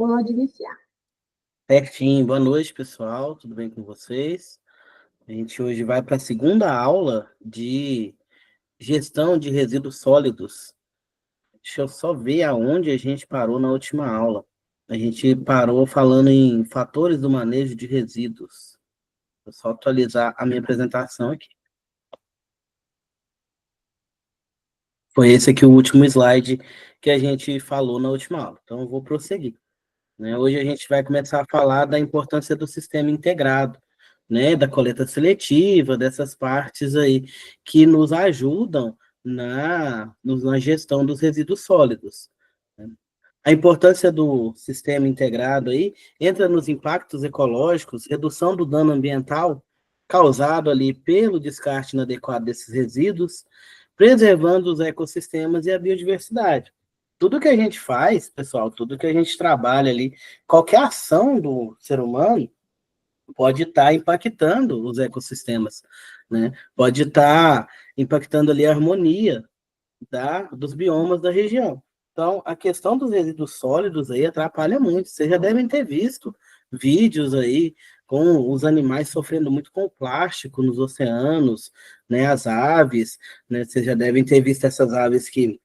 Pode iniciar. Certinho, boa noite, pessoal. Tudo bem com vocês? A gente hoje vai para a segunda aula de gestão de resíduos sólidos. Deixa eu só ver aonde a gente parou na última aula. A gente parou falando em fatores do manejo de resíduos. Vou só atualizar a minha apresentação aqui. Foi esse aqui o último slide que a gente falou na última aula. Então, eu vou prosseguir, né? Hoje a gente vai começar a falar da importância do sistema integrado, né, da coleta seletiva, dessas partes aí que nos ajudam na gestão dos resíduos sólidos, né? A importância do sistema integrado aí entra nos impactos ecológicos, redução do dano ambiental causado ali pelo descarte inadequado desses resíduos, preservando os ecossistemas e a biodiversidade. Tudo que a gente faz, pessoal, tudo que a gente trabalha ali, qualquer ação do ser humano pode estar impactando os ecossistemas, né? Pode estar impactando ali a harmonia dos biomas da região. Então, a questão dos resíduos sólidos aí atrapalha muito. Vocês já devem ter visto vídeos aí com os animais sofrendo muito com plástico nos oceanos, né? As aves, né? Vocês já devem ter visto essas aves que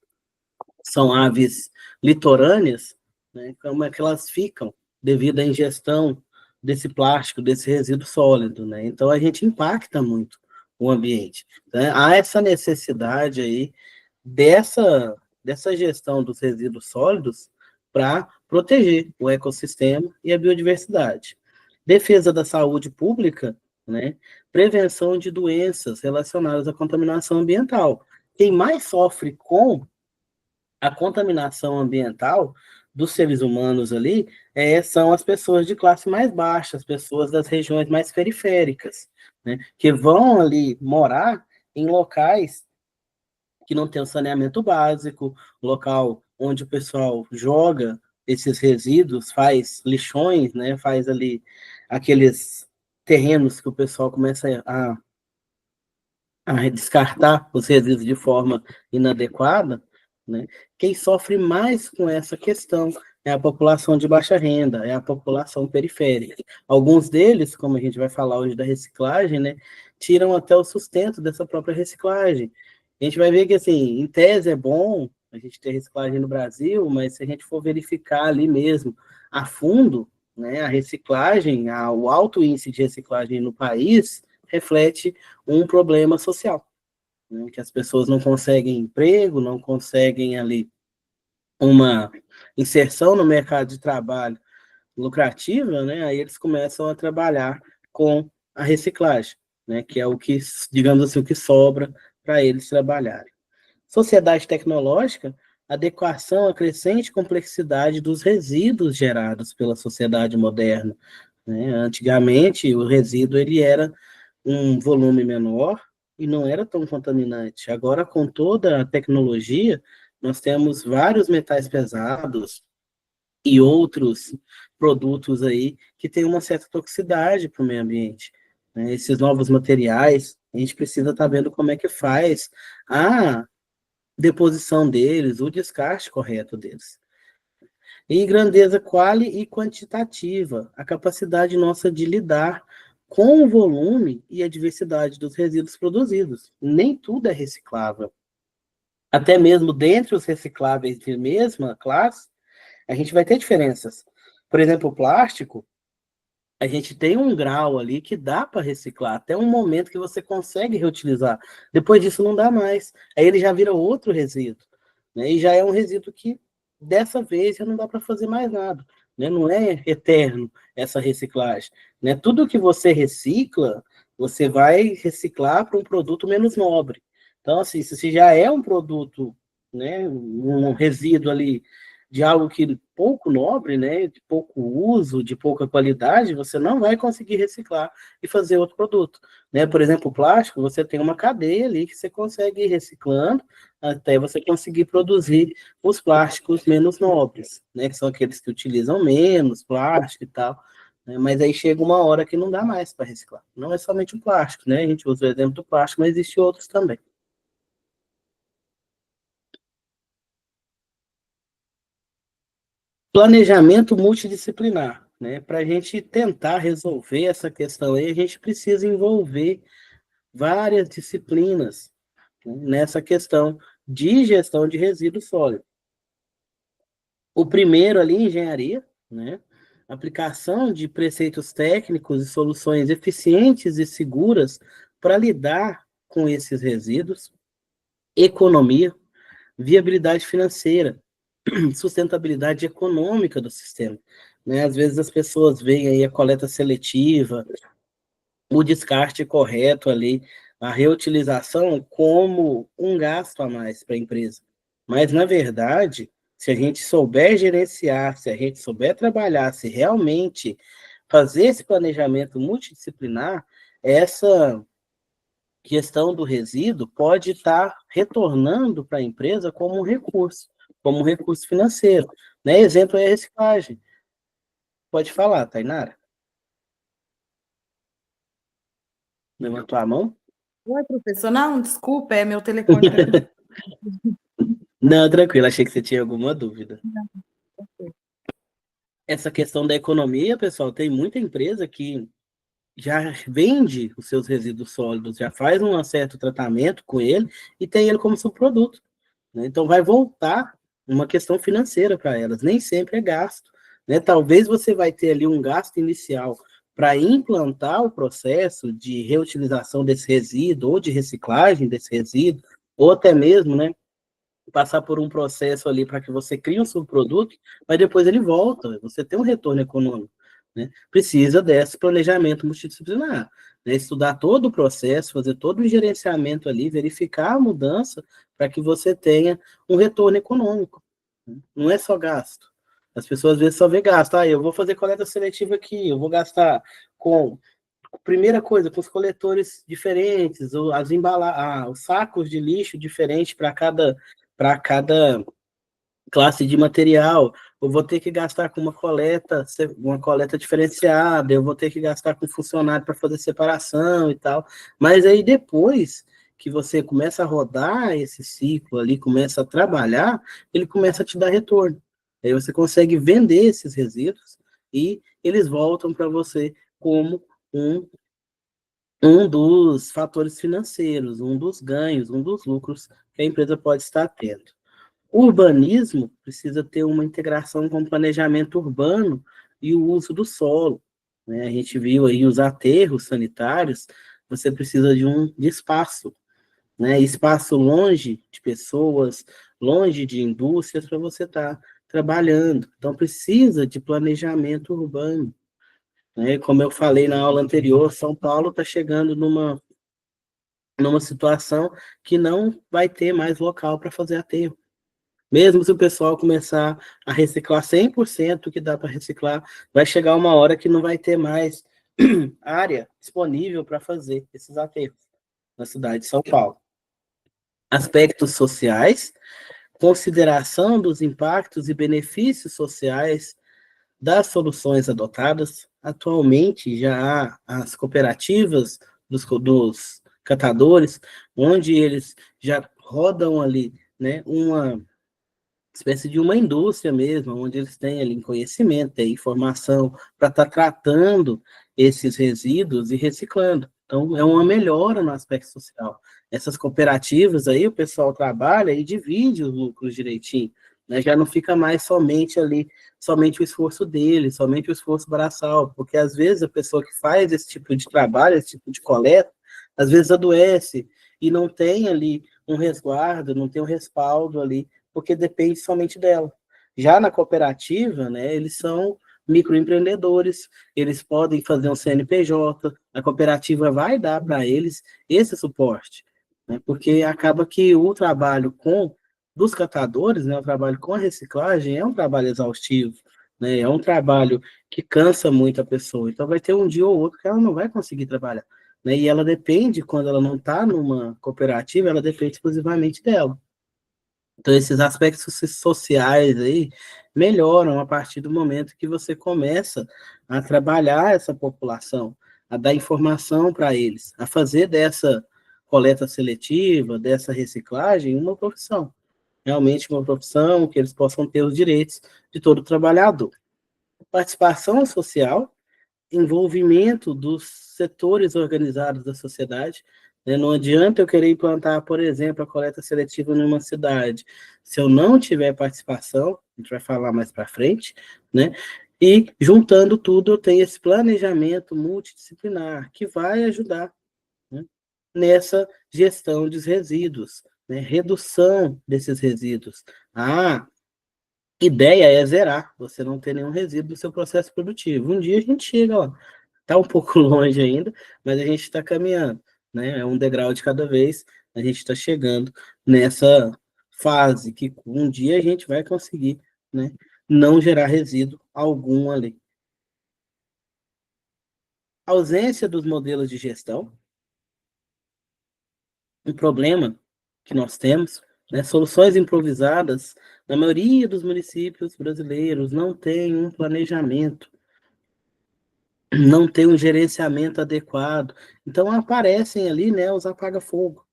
são aves litorâneas, né? Como é que elas ficam devido à ingestão desse plástico, desse resíduo sólido, né? Então, a gente impacta muito o ambiente, né? Há essa necessidade aí dessa gestão dos resíduos sólidos para proteger o ecossistema e a biodiversidade. Defesa da saúde pública, né? Prevenção de doenças relacionadas à contaminação ambiental. Quem mais sofre com a contaminação ambiental dos seres humanos ali são as pessoas de classe mais baixa, as pessoas das regiões mais periféricas, né? Que vão ali morar em locais que não tem o saneamento básico, local onde o pessoal joga esses resíduos, faz lixões, né, faz ali aqueles terrenos que o pessoal começa a descartar os resíduos de forma inadequada, né? Quem sofre mais com essa questão é a população de baixa renda, é a população periférica. Alguns deles, como a gente vai falar hoje da reciclagem, né, tiram até o sustento dessa própria reciclagem. A gente vai ver que, assim, em tese é bom a gente ter reciclagem no Brasil, mas se a gente for verificar ali mesmo a fundo, né, a reciclagem, o alto índice de reciclagem no país reflete um problema social, né, que as pessoas não conseguem emprego, não conseguem ali uma inserção no mercado de trabalho lucrativa, né, aí eles começam a trabalhar com a reciclagem, né, que é o que, digamos assim, o que sobra para eles trabalharem. Sociedade tecnológica, adequação à crescente complexidade dos resíduos gerados pela sociedade moderna, né? Antigamente, o resíduo ele era um volume menor e não era tão contaminante. Agora, com toda a tecnologia, nós temos vários metais pesados e outros produtos aí que têm uma certa toxicidade para o meio ambiente, né? Esses novos materiais, a gente precisa estar vendo como é que faz a deposição deles, o descarte correto deles. E grandeza quali e quantitativa, a capacidade nossa de lidar com o volume e a diversidade dos resíduos produzidos. Nem tudo é reciclável. Até mesmo dentre os recicláveis de mesma classe, a gente vai ter diferenças. Por exemplo, o plástico, a gente tem um grau ali que dá para reciclar, até um momento que você consegue reutilizar. Depois disso não dá mais. Aí ele já vira outro resíduo, né? E já é um resíduo que dessa vez já não dá para fazer mais nada, né? Não é eterno essa reciclagem, né? Tudo que você recicla, você vai reciclar para um produto menos nobre. Então, assim, se já é um produto, né, um resíduo ali de algo que pouco nobre, né, de pouco uso, de pouca qualidade, você não vai conseguir reciclar e fazer outro produto, né? Por exemplo, o plástico, você tem uma cadeia ali que você consegue ir reciclando até você conseguir produzir os plásticos menos nobres, né, que são aqueles que utilizam menos plástico e tal, né? Mas aí chega uma hora que não dá mais para reciclar. Não é somente o plástico, né? A gente usa o exemplo do plástico, mas existem outros também. Planejamento multidisciplinar, né? Para a gente tentar resolver essa questão aí, a gente precisa envolver várias disciplinas, né, nessa questão de gestão de resíduos sólidos. O primeiro ali, engenharia, né? Aplicação de preceitos técnicos e soluções eficientes e seguras para lidar com esses resíduos. Economia, viabilidade financeira, sustentabilidade econômica do sistema, né? Às vezes as pessoas veem aí a coleta seletiva, o descarte correto ali, a reutilização como um gasto a mais para a empresa. Mas, na verdade, se a gente souber gerenciar, se a gente souber trabalhar, se realmente fazer esse planejamento multidisciplinar, essa questão do resíduo pode estar retornando para a empresa como um recurso financeiro. Né? Exemplo é a reciclagem. Pode falar, Tainara? Levantou a mão? Oi, professor. Não, desculpa, meu telefone está aqui. Não, tranquilo, achei que você tinha alguma dúvida. Essa questão da economia, pessoal, tem muita empresa que já vende os seus resíduos sólidos, já faz um certo tratamento com ele e tem ele como subproduto, né? Então vai voltar uma questão financeira para elas, nem sempre é gasto, né? Talvez você vai ter ali um gasto inicial para implantar o processo de reutilização desse resíduo ou de reciclagem desse resíduo, ou até mesmo, né, passar por um processo ali para que você crie um subproduto, mas depois ele volta, você tem um retorno econômico, né? Precisa desse planejamento multidisciplinar, né? Estudar todo o processo, fazer todo o gerenciamento ali, verificar a mudança para que você tenha um retorno econômico, né? Não é só gasto. As pessoas às vezes só vê gasto. Ah, eu vou fazer coleta seletiva aqui, eu vou gastar com primeira coisa, com os coletores diferentes, os sacos de lixo diferentes para cada classe de material. Eu vou ter que gastar com uma coleta diferenciada, eu vou ter que gastar com funcionário para fazer separação e tal. Mas aí depois que você começa a rodar esse ciclo ali, começa a trabalhar, ele começa a te dar retorno. Aí você consegue vender esses resíduos e eles voltam para você como um um dos fatores financeiros, um dos ganhos, um dos lucros que a empresa pode estar tendo. O urbanismo precisa ter uma integração com o planejamento urbano e o uso do solo, né? A gente viu aí os aterros sanitários, você precisa de espaço, né? Espaço longe de pessoas, longe de indústrias para você estar trabalhando. Então precisa de planejamento urbano, né? Como eu falei na aula anterior, São Paulo está chegando numa situação que não vai ter mais local para fazer aterro. Mesmo se o pessoal começar a reciclar 100% que dá para reciclar, vai chegar uma hora que não vai ter mais área disponível para fazer esses aterros na cidade de São Paulo. Aspectos sociais, consideração dos impactos e benefícios sociais das soluções adotadas. Atualmente já há as cooperativas dos catadores, onde eles já rodam ali, né, uma espécie de uma indústria mesmo, onde eles têm ali conhecimento, têm informação para estar tratando esses resíduos e reciclando. Então, é uma melhora no aspecto social. Essas cooperativas aí, o pessoal trabalha e divide os lucros direitinho, né? Já não fica mais somente ali, somente o esforço dele, somente o esforço braçal, porque às vezes a pessoa que faz esse tipo de trabalho, esse tipo de coleta, às vezes adoece e não tem ali um resguardo, não tem um respaldo ali porque depende somente dela. Já na cooperativa, né, eles são microempreendedores, eles podem fazer um CNPJ, a cooperativa vai dar para eles esse suporte, né, porque acaba que o trabalho dos catadores, né, o trabalho com a reciclagem é um trabalho exaustivo, né, é um trabalho que cansa muito a pessoa, então vai ter um dia ou outro que ela não vai conseguir trabalhar, né, e ela depende, quando ela não está numa cooperativa, ela depende exclusivamente dela. Então, esses aspectos sociais aí melhoram a partir do momento que você começa a trabalhar essa população, a dar informação para eles, a fazer dessa coleta seletiva, dessa reciclagem, uma profissão. realmente uma profissão, que eles possam ter os direitos de todo trabalhador. Participação social, envolvimento dos setores organizados da sociedade, né? Não adianta eu querer implantar, por exemplo, a coleta seletiva numa cidade, se eu não tiver participação, a gente vai falar mais para frente, né? E juntando tudo, eu tenho esse planejamento multidisciplinar que vai ajudar, né, nessa gestão dos resíduos, né? Redução desses resíduos. A ideia é zerar, você não ter nenhum resíduo no seu processo produtivo. Um dia a gente chega lá. Está um pouco longe ainda, mas a gente está caminhando, né? É um degrau de cada vez, a gente está chegando nessa fase que um dia a gente vai conseguir, né, não gerar resíduo algum ali. Ausência dos modelos de gestão, um problema que nós temos, né? Soluções improvisadas, na maioria dos municípios brasileiros não tem um planejamento, não tem um gerenciamento adequado, então aparecem ali, né, os apaga-fogo.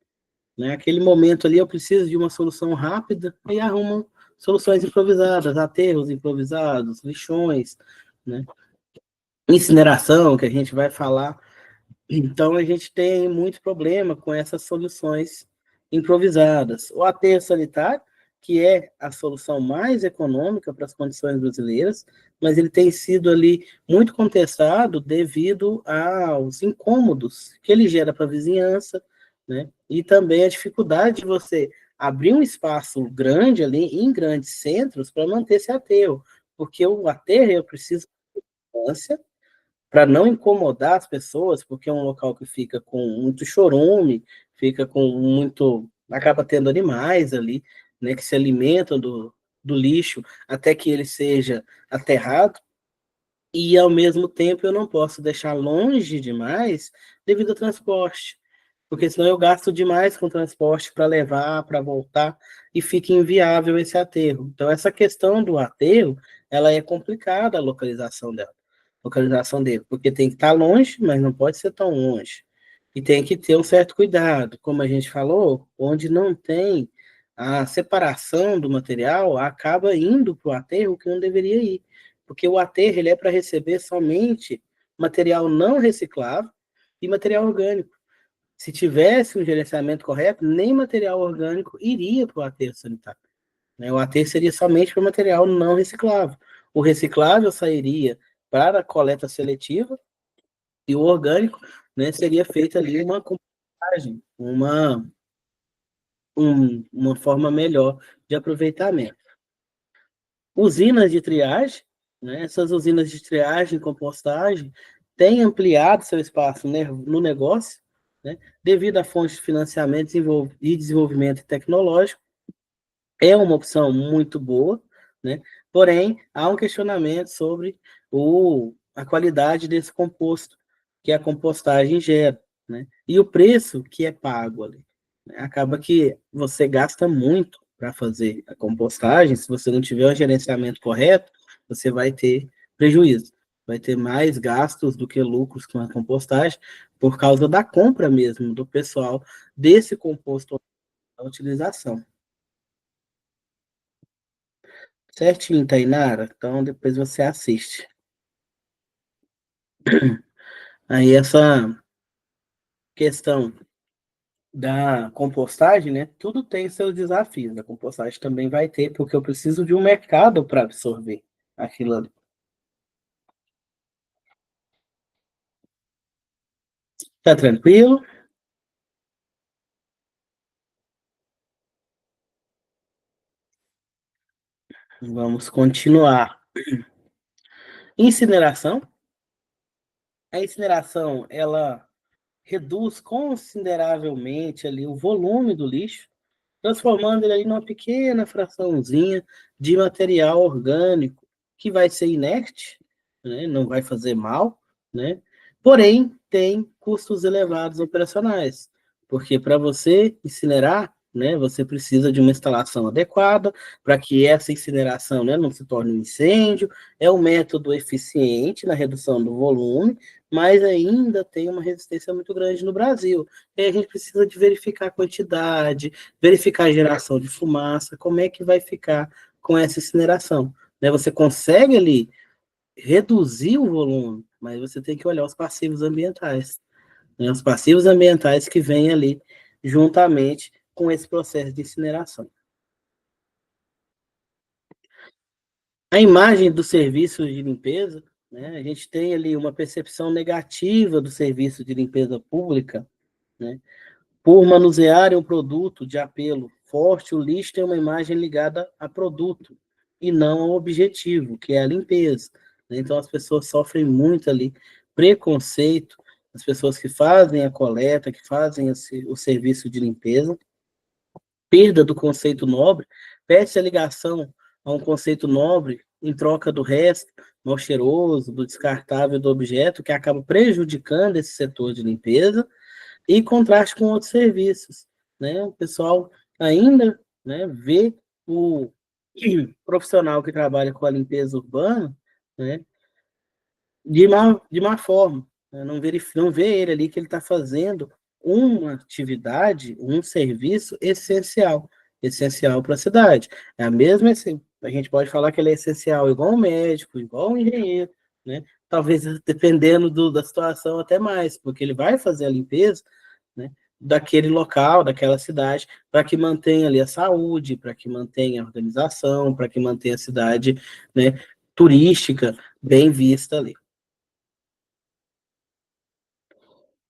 Né? Aquele momento ali eu preciso de uma solução rápida e arrumam soluções improvisadas, aterros improvisados, lixões, né? Incineração, que a gente vai falar. Então a gente tem muito problema com essas soluções improvisadas. O aterro sanitário, que é a solução mais econômica para as condições brasileiras, mas ele tem sido ali muito contestado devido aos incômodos que ele gera para a vizinhança, né? E também a dificuldade de você abrir um espaço grande ali em grandes centros para manter esse aterro, porque o aterro eu preciso de distância para não incomodar as pessoas, porque é um local que fica com muito chorume, fica com muito, acaba tendo animais ali, né, que se alimentam do lixo até que ele seja aterrado, e ao mesmo tempo eu não posso deixar longe demais devido ao transporte, porque senão eu gasto demais com transporte para levar, para voltar, e fica inviável esse aterro. Então, essa questão do aterro, ela é complicada, a localização dele, porque tem que estar longe, mas não pode ser tão longe. E tem que ter um certo cuidado, como a gente falou, onde não tem a separação do material, acaba indo para o aterro que não deveria ir, porque o aterro ele é para receber somente material não reciclável e material orgânico. Se tivesse um gerenciamento correto, nem material orgânico iria para o aterro sanitário, né? O aterro seria somente para material não reciclável. O reciclável sairia para a coleta seletiva e o orgânico, né, seria feita ali uma compostagem, uma forma melhor de aproveitamento. Usinas de triagem, né, essas usinas de triagem e compostagem têm ampliado seu espaço, né, no negócio, né, devido a fontes de financiamento e desenvolvimento tecnológico. É uma opção muito boa, né? Porém, há um questionamento sobre a qualidade desse composto que a compostagem gera, né? E o preço que é pago ali, né? Acaba que você gasta muito para fazer a compostagem, se você não tiver o gerenciamento correto, você vai ter prejuízo, vai ter mais gastos do que lucros com a compostagem, por causa da compra mesmo do pessoal desse composto à utilização. Certinho, Tainara. Então depois você assiste. Aí essa questão da compostagem, né? Tudo tem seus desafios. A compostagem também vai ter, porque eu preciso de um mercado para absorver aquilo ali. Tá tranquilo? Vamos continuar. Incineração. A incineração, ela reduz consideravelmente ali o volume do lixo, transformando ele ali numa pequena fraçãozinha de material orgânico que vai ser inerte, né, não vai fazer mal, né? Porém, tem custos elevados operacionais, porque para você incinerar, né, você precisa de uma instalação adequada para que essa incineração, né, não se torne um incêndio. É um método eficiente na redução do volume, mas ainda tem uma resistência muito grande no Brasil. E aí a gente precisa de verificar a quantidade, verificar a geração de fumaça, como é que vai ficar com essa incineração. Né? Você consegue ali reduzir o volume, mas você tem que olhar os passivos ambientais. Né? Os passivos ambientais que vêm ali juntamente com esse processo de incineração. A imagem do serviço de limpeza, né? A gente tem ali uma percepção negativa do serviço de limpeza pública, né? Por manusearem um produto de apelo forte, o lixo tem uma imagem ligada a produto e não ao objetivo, que é a limpeza. Né? Então, as pessoas sofrem muito ali preconceito, as pessoas que fazem a coleta, que fazem o serviço de limpeza, perda do conceito nobre, perde a ligação a um conceito nobre em troca do resto, mal cheiroso, do descartável do objeto, que acaba prejudicando esse setor de limpeza, e contraste com outros serviços. Né? O pessoal ainda, né, vê o profissional que trabalha com a limpeza urbana, né, de má forma. Né? Não vê ele ali que ele está fazendo uma atividade, um serviço essencial para a cidade. É a mesma, a gente pode falar que ele é essencial igual um médico, igual um engenheiro, né? Talvez dependendo da situação até mais, porque ele vai fazer a limpeza, né, daquele local, daquela cidade, para que mantenha ali a saúde, para que mantenha a organização, para que mantenha a cidade, né, turística bem vista ali.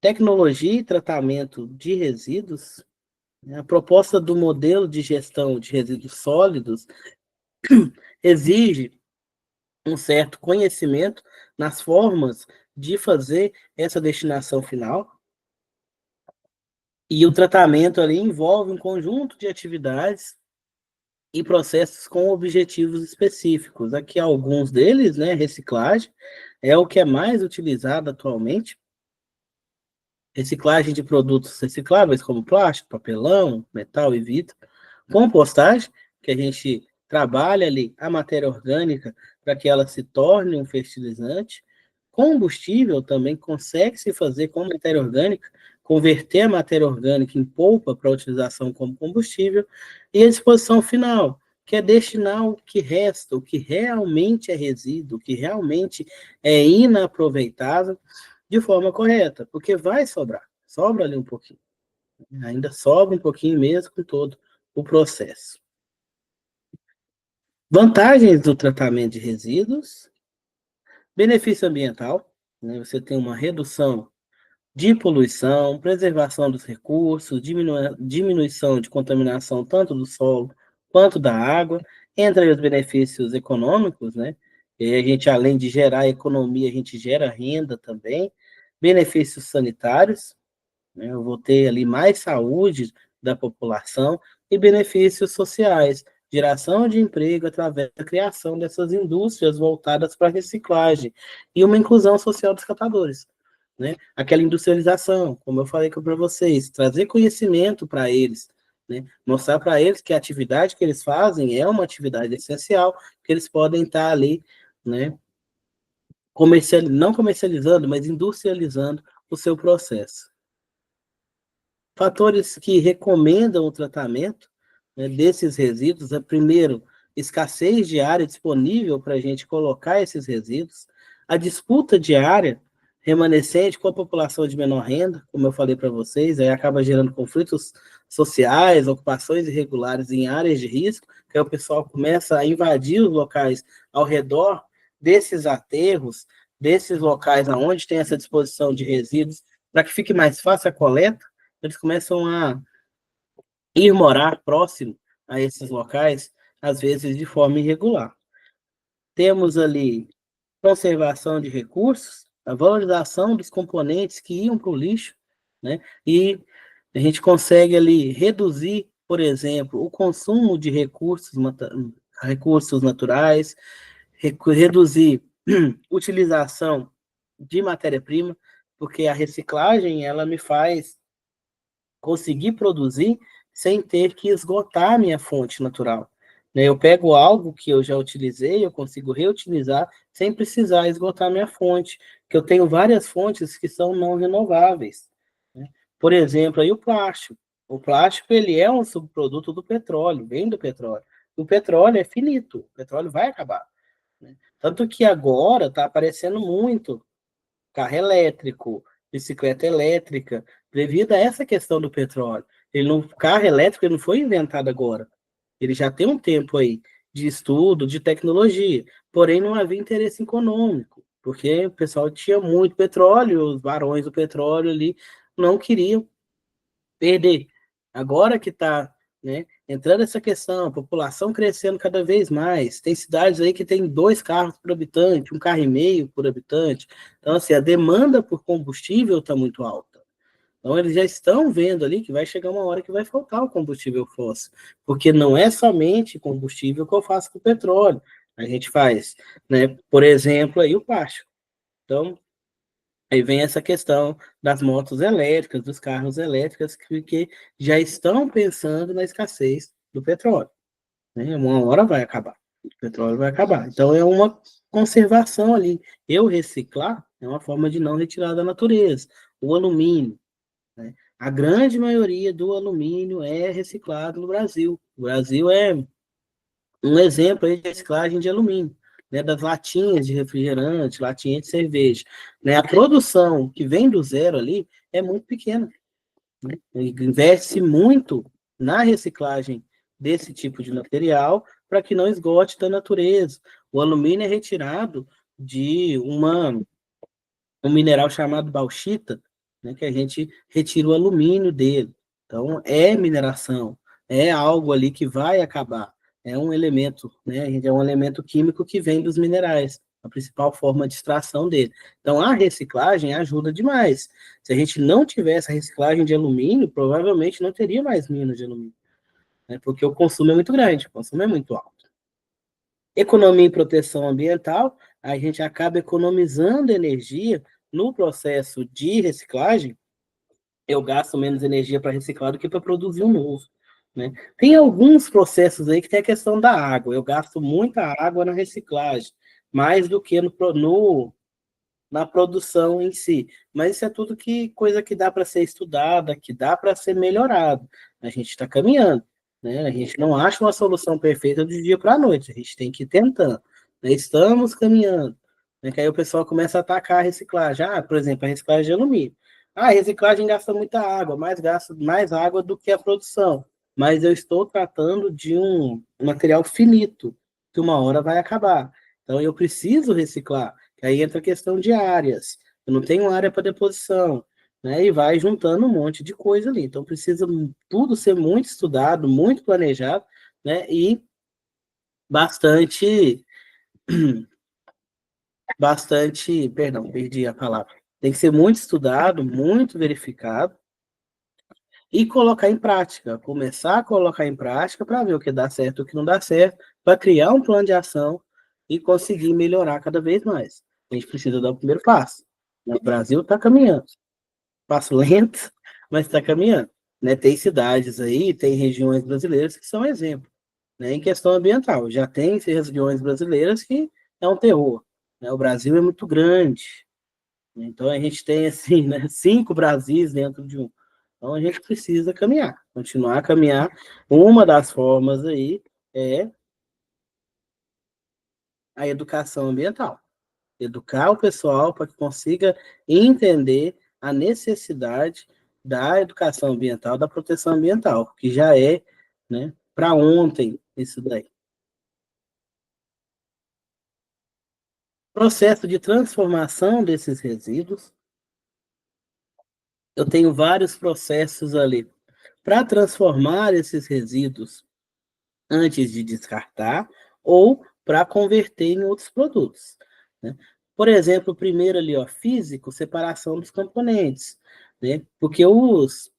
Tecnologia e tratamento de resíduos, né, a proposta do modelo de gestão de resíduos sólidos exige um certo conhecimento nas formas de fazer essa destinação final, e o tratamento ali envolve um conjunto de atividades e processos com objetivos específicos. Aqui alguns deles, né, reciclagem, é o que é mais utilizado atualmente, reciclagem de produtos recicláveis como plástico, papelão, metal e vidro, compostagem, que a gente trabalha ali a matéria orgânica para que ela se torne um fertilizante, combustível também consegue se fazer com matéria orgânica, converter a matéria orgânica em polpa para utilização como combustível, e a disposição final, que é destinar o que resta, o que realmente é resíduo, o que realmente é inaproveitável, de forma correta, porque vai sobra ali um pouquinho, ainda sobra um pouquinho mesmo com todo o processo. Vantagens do tratamento de resíduos, benefício ambiental, né? Você tem uma redução de poluição, preservação dos recursos, diminuição de contaminação tanto do solo quanto da água, entre os benefícios econômicos, né? E a gente, além de gerar economia, a gente gera renda também, benefícios sanitários, né? Eu vou ter ali mais saúde da população e benefícios sociais, geração de emprego através da criação dessas indústrias voltadas para a reciclagem e uma inclusão social dos catadores. Né? Aquela industrialização, como eu falei para vocês, trazer conhecimento para eles, né? Mostrar para eles que a atividade que eles fazem é uma atividade essencial, que eles podem estar ali, né, não comercializando, mas industrializando o seu processo. Fatores que recomendam o tratamento, né, desses resíduos é, primeiro, escassez de área disponível para a gente colocar esses resíduos, a disputa de área remanescente com a população de menor renda, como eu falei para vocês, aí acaba gerando conflitos sociais, ocupações irregulares em áreas de risco, que aí o pessoal começa a invadir os locais ao redor desses aterros, desses locais aonde tem essa disposição de resíduos, para que fique mais fácil a coleta, eles começam a ir morar próximo a esses locais, às vezes de forma irregular. Temos ali conservação de recursos, a valorização dos componentes que iam para o lixo, né? E a gente consegue ali reduzir, por exemplo, o consumo de recursos naturais, reduzir utilização de matéria-prima, porque a reciclagem ela me faz conseguir produzir sem ter que esgotar a minha fonte natural. né? Eu pego algo que eu já utilizei, eu consigo reutilizar sem precisar esgotar minha fonte, que eu tenho várias fontes que são não renováveis, né? Por exemplo, aí o plástico. O plástico, ele é um subproduto do petróleo, vem do petróleo. O petróleo é finito, o petróleo vai acabar, né? Tanto que agora está aparecendo muito carro elétrico, bicicleta elétrica, devido a essa questão do petróleo. Carro elétrico ele não foi inventado agora. Ele já tem um tempo aí de estudo, de tecnologia, porém não havia interesse econômico, porque o pessoal tinha muito petróleo, os barões do petróleo ali não queriam perder. Agora que está, né, entrando essa questão, a população crescendo cada vez mais, tem cidades aí que tem 2 carros por habitante, 1,5 carro por habitante, então assim, a demanda por combustível está muito alta. Então, eles já estão vendo ali que vai chegar uma hora que vai faltar o combustível fóssil, porque não é somente combustível que eu faço com petróleo. A gente faz, né, por exemplo, aí o plástico. Então, aí vem essa questão das motos elétricas, dos carros elétricos, que já estão pensando na escassez do petróleo, né? Uma hora vai acabar, o petróleo vai acabar. Então, é uma conservação ali. Eu reciclar é uma forma de não retirar da natureza. O alumínio, né? A grande maioria do alumínio é reciclado no Brasil. O Brasil é um exemplo aí de reciclagem de alumínio, né? Das latinhas de refrigerante, latinha de cerveja, né? A produção que vem do zero ali é muito pequena, né? Investe muito na reciclagem desse tipo de material para que não esgote da natureza. O alumínio é retirado de um mineral chamado bauxita, né, que a gente retira o alumínio dele. Então, é mineração, é algo ali que vai acabar. É um elemento, né, é um elemento químico que vem dos minerais, a principal forma de extração dele. Então, a reciclagem ajuda demais. Se a gente não tivesse a reciclagem de alumínio, provavelmente não teria mais minas de alumínio, né, porque o consumo é muito grande, o consumo é muito alto. Economia e proteção ambiental, a gente acaba economizando energia no processo de reciclagem. Eu gasto menos energia para reciclar do que para produzir um novo, né? Tem alguns processos aí que tem a questão da água. Eu gasto muita água na reciclagem, mais do que na produção em si. Mas isso é tudo coisa que dá para ser estudada, que dá para ser melhorado. A gente está caminhando, né? A gente não acha uma solução perfeita do dia para a noite. A gente tem que ir tentando, né? Estamos caminhando. Né? Que aí o pessoal começa a atacar a reciclagem. Ah, por exemplo, a reciclagem de alumínio. Ah, a reciclagem gasta muita água, mais gasta mais água do que a produção. Mas eu estou tratando de um material finito, que uma hora vai acabar. Então eu preciso reciclar. Aí entra a questão de áreas. Eu não tenho área para deposição, né? E vai juntando um monte de coisa ali. Então precisa tudo ser muito estudado, muito planejado, né? E bastante, perdão, perdi a palavra. Tem que ser muito estudado, muito verificado e colocar em prática. Começar a colocar em prática para ver o que dá certo e o que não dá certo, para criar um plano de ação e conseguir melhorar cada vez mais. A gente precisa dar o primeiro passo. O Brasil está caminhando. Passo lento, mas está caminhando. Né? Tem cidades aí, tem regiões brasileiras que são exemplo, né? Em questão ambiental. Já tem regiões brasileiras que é um terror. Né? O Brasil é muito grande, né? Então a gente tem assim, né, 5 Brasis dentro de um. Então a gente precisa caminhar, continuar a caminhar. Uma das formas aí é a educação ambiental. Educar o pessoal para que consiga entender a necessidade da educação ambiental, da proteção ambiental, que já é, né, para ontem isso daí. Processo de transformação desses resíduos, eu tenho vários processos ali para transformar esses resíduos antes de descartar ou para converter em outros produtos, né? Por exemplo, o primeiro ali, ó, físico, separação dos componentes, né? Porque os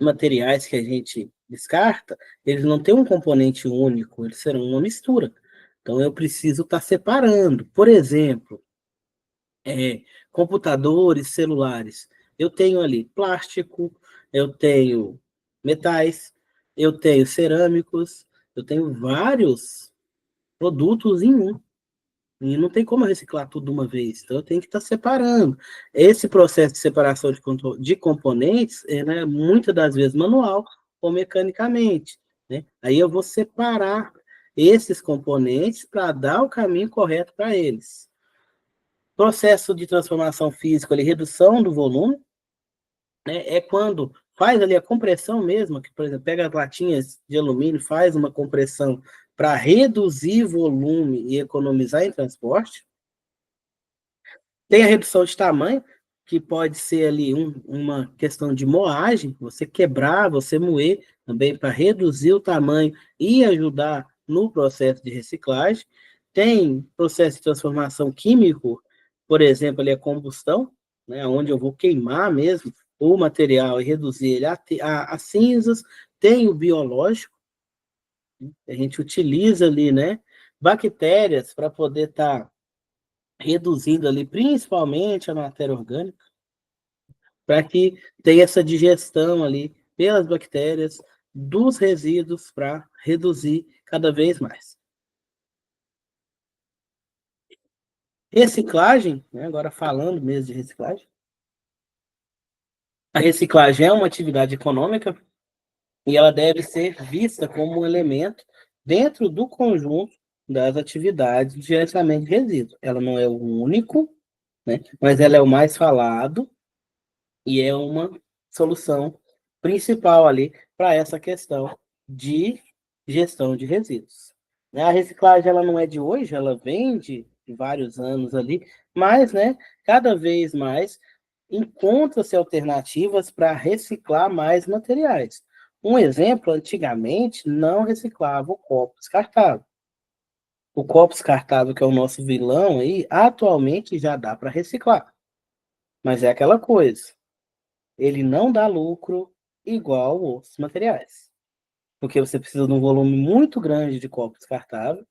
materiais que a gente descarta, eles não têm um componente único, eles serão uma mistura. Então, eu preciso estar separando. Por exemplo, computadores, celulares. Eu tenho ali plástico, eu tenho metais, eu tenho cerâmicos, Eu tenho vários produtos em um. E não tem como eu reciclar tudo de uma vez. Então, eu tenho que estar separando. Esse processo de separação de componentes é, né, muitas das vezes manual ou mecanicamente. Né? Aí eu vou separar esses componentes para dar o caminho correto para eles. Processo de transformação física, ali, redução do volume, né, é quando faz ali a compressão mesmo, que, por exemplo, pega as latinhas de alumínio, faz uma compressão para reduzir volume e economizar em transporte. Tem a redução de tamanho, que pode ser ali uma questão de moagem, você quebrar, você moer, também para reduzir o tamanho e ajudar no processo de reciclagem. Tem processo de transformação químico, por exemplo, ali a combustão, né, onde eu vou queimar mesmo o material e reduzir ele a cinzas. Tem o biológico, a gente utiliza ali, né, bactérias para poder estar reduzindo ali principalmente a matéria orgânica, para que tenha essa digestão ali pelas bactérias dos resíduos para reduzir cada vez mais. Reciclagem, né, agora falando mesmo de reciclagem, a reciclagem é uma atividade econômica e ela deve ser vista como um elemento dentro do conjunto das atividades de gerenciamento de resíduos. Ela não é o único, né, mas ela é o mais falado e é uma solução principal ali para essa questão de gestão de resíduos. A reciclagem ela não é de hoje, ela vem de vários anos ali, mas, né, cada vez mais encontra-se alternativas para reciclar mais materiais. Um exemplo, antigamente não reciclava o copo descartável. O copo descartável, que é o nosso vilão aí, atualmente já dá para reciclar. Mas é aquela coisa, ele não dá lucro igual outros materiais. Porque você precisa de um volume muito grande de copo descartável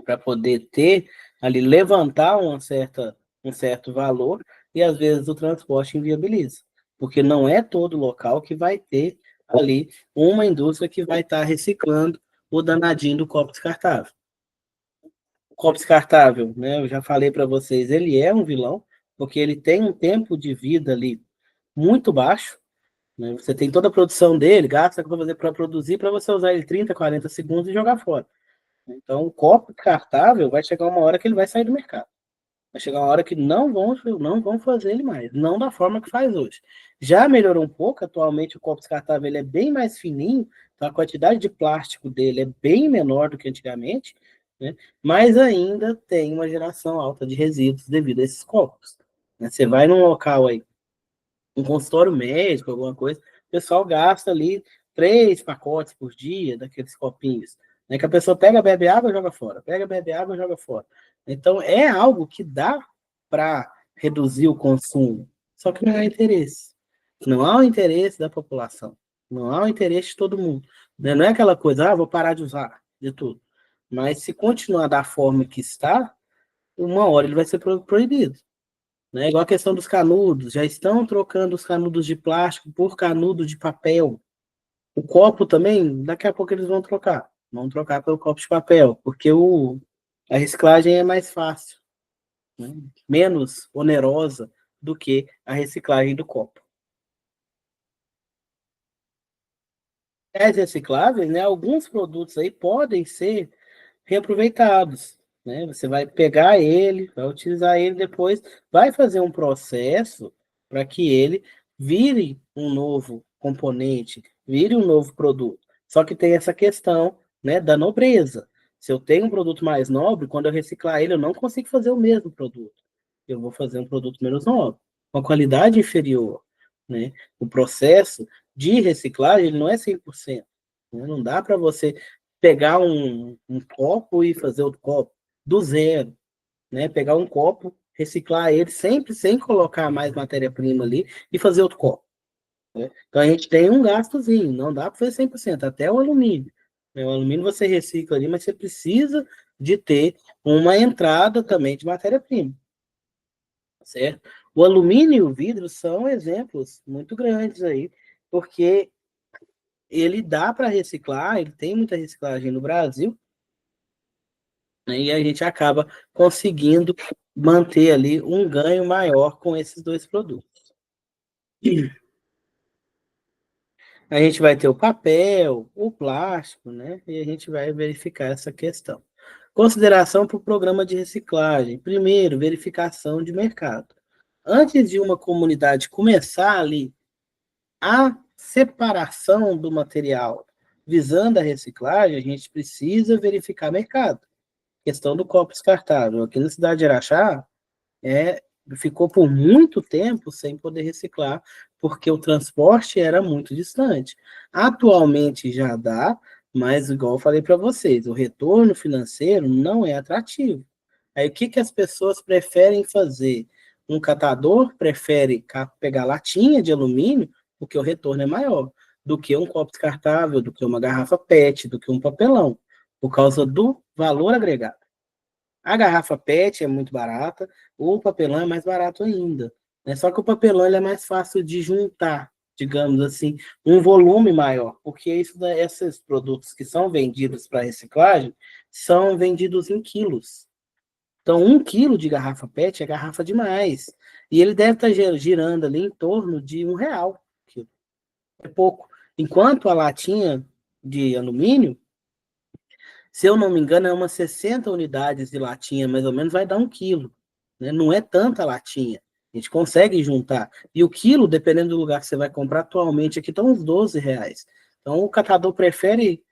para poder ter ali, levantar um certo valor, e às vezes o transporte inviabiliza. Porque não é todo local que vai ter ali uma indústria que vai estar reciclando o danadinho do copo descartável. O copo descartável, né, eu já falei para vocês, ele é um vilão, porque ele tem um tempo de vida ali muito baixo, né? Você tem toda a produção dele, gasta para produzir, para você usar ele 30, 40 segundos e jogar fora. Então, o copo descartável vai chegar uma hora que ele vai sair do mercado. Vai chegar uma hora que não vão fazer ele mais, não da forma que faz hoje. Já melhorou um pouco, atualmente o copo descartável ele é bem mais fininho, então a quantidade de plástico dele é bem menor do que antigamente, né? Mas ainda tem uma geração alta de resíduos devido a esses copos. Né? Você vai num local aí, um consultório médico, alguma coisa, o pessoal gasta ali 3 pacotes por dia daqueles copinhos. Né, que a pessoa pega, bebe água e joga fora. Pega, bebe água e joga fora. Então, é algo que dá para reduzir o consumo. Só que não há interesse. Não há o interesse da população. Não há o interesse de todo mundo. Né? Não é aquela coisa, vou parar de usar de tudo. Mas se continuar da forma que está, uma hora ele vai ser proibido. Né? Igual a questão dos canudos, já estão trocando os canudos de plástico por canudo de papel. O copo também, daqui a pouco eles vão trocar pelo copo de papel, porque a reciclagem é mais fácil, né? Menos onerosa do que a reciclagem do copo. As recicláveis, né, alguns produtos aí podem ser reaproveitados, né? Você vai pegar ele, vai utilizar ele depois, vai fazer um processo para que ele vire um novo componente, vire um novo produto. Só que tem essa questão, né, da nobreza. Se eu tenho um produto mais nobre, quando eu reciclar ele, eu não consigo fazer o mesmo produto. Eu vou fazer um produto menos nobre, com a qualidade inferior, né? O processo de reciclagem ele não é 100%. Né? Não dá para você pegar um copo e fazer outro copo do zero, né? Pegar um copo, reciclar ele sempre sem colocar mais matéria-prima ali e fazer outro copo. Né? Então a gente tem um gastozinho, não dá para fazer 100%, até o alumínio. Né? O alumínio você recicla ali, mas você precisa de ter uma entrada também de matéria-prima, certo? O alumínio e o vidro são exemplos muito grandes aí, porque ele dá para reciclar, ele tem muita reciclagem no Brasil, né, e a gente acaba conseguindo manter ali um ganho maior com esses dois produtos. A gente vai ter o papel, o plástico, né? E a gente vai verificar essa questão. Consideração para o programa de reciclagem. Primeiro, verificação de mercado. Antes de uma comunidade começar ali a separação do material visando a reciclagem, a gente precisa verificar mercado. Questão do copo descartável. Aqui na cidade de Araxá, ficou por muito tempo sem poder reciclar, porque o transporte era muito distante. Atualmente já dá, mas igual eu falei para vocês, o retorno financeiro não é atrativo. Aí o que, que as pessoas preferem fazer? Um catador prefere pegar latinha de alumínio, porque o retorno é maior, do que um copo descartável, do que uma garrafa PET, do que um papelão, por causa do valor agregado. A garrafa PET é muito barata, o papelão é mais barato ainda, né? Só que o papelão ele é mais fácil de juntar, digamos assim, um volume maior, porque esses produtos que são vendidos para reciclagem são vendidos em quilos. Então, 1 quilo de garrafa PET é garrafa demais. E ele deve estar girando ali em torno de R$ 1. É pouco. Enquanto a latinha de alumínio, se eu não me engano, é umas 60 unidades de latinha, mais ou menos, vai dar 1 quilo. Né? Não é tanta latinha. A gente consegue juntar. E o quilo, dependendo do lugar que você vai comprar, atualmente aqui estão uns R$ 12. Então, o catador prefere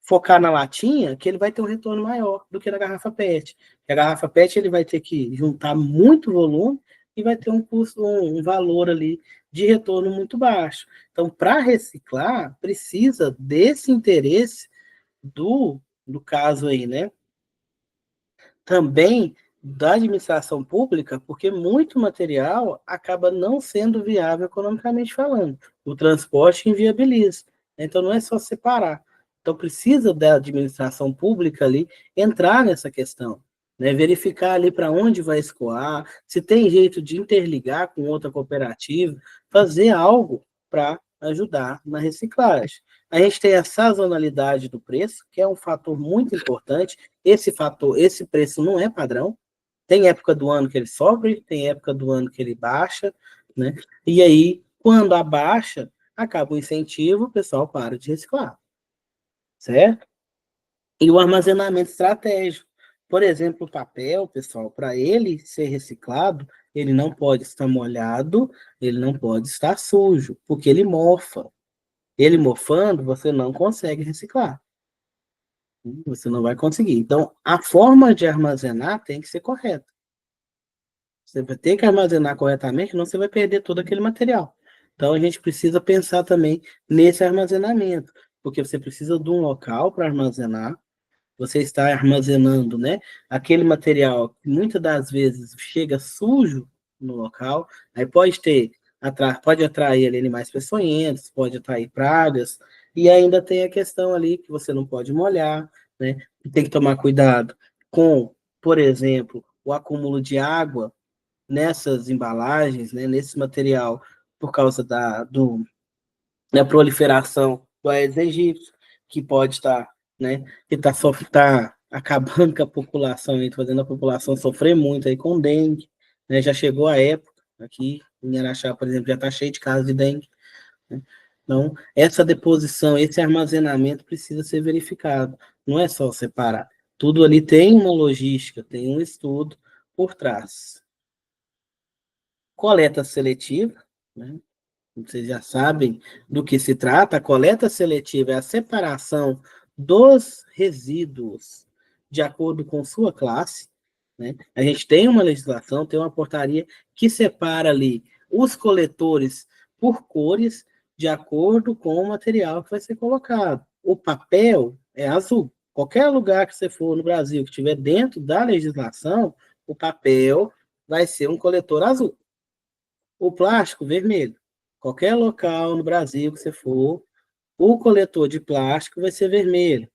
focar na latinha, que ele vai ter um retorno maior do que na garrafa PET. E a garrafa PET ele vai ter que juntar muito volume e vai ter um custo, um valor ali de retorno muito baixo. Então, para reciclar, precisa desse interesse do caso aí, né? Também da administração pública, porque muito material acaba não sendo viável economicamente falando. O transporte inviabiliza. Então, não é só separar. Então, precisa da administração pública ali entrar nessa questão, né? Verificar ali para onde vai escoar, se tem jeito de interligar com outra cooperativa, fazer algo para ajudar na reciclagem. A gente tem a sazonalidade do preço, que é um fator muito importante. Esse preço não é padrão. Tem época do ano que ele sobe, tem época do ano que ele baixa, né? E aí, quando abaixa, acaba o incentivo, o pessoal para de reciclar, certo? E o armazenamento estratégico. Por exemplo, o papel, pessoal, para ele ser reciclado, ele não pode estar molhado, ele não pode estar sujo, porque ele mofa. Ele mofando, você não consegue reciclar. Você não vai conseguir. Então, a forma de armazenar tem que ser correta. Você vai ter que armazenar corretamente, senão você vai perder todo aquele material. Então, a gente precisa pensar também nesse armazenamento, porque você precisa de um local para armazenar. Você está armazenando, né, aquele material que muitas das vezes chega sujo no local, aí pode atrair ali animais peçonhentos, pode atrair pragas, e ainda tem a questão ali que você não pode molhar, né, tem que tomar cuidado com, por exemplo, o acúmulo de água nessas embalagens, né, nesse material, por causa da proliferação do Aedes aegypti, que pode estar, né, que tá acabando com a população, fazendo a população sofrer muito aí com dengue, né, já chegou a época, aqui em Araxá, por exemplo, já está cheio de casos de dengue, né? Então, essa deposição, esse armazenamento precisa ser verificado, não é só separar, tudo ali tem uma logística, tem um estudo por trás. Coleta seletiva, né? Vocês já sabem do que se trata. A coleta seletiva é a separação dos resíduos de acordo com sua classe, né? A gente tem uma legislação, tem uma portaria que separa ali os coletores por cores de acordo com o material que vai ser colocado. O papel é azul. Qualquer lugar que você for no Brasil que estiver dentro da legislação, o papel vai ser um coletor azul. O plástico, vermelho. Qualquer local no Brasil que você for, o coletor de plástico vai ser vermelho.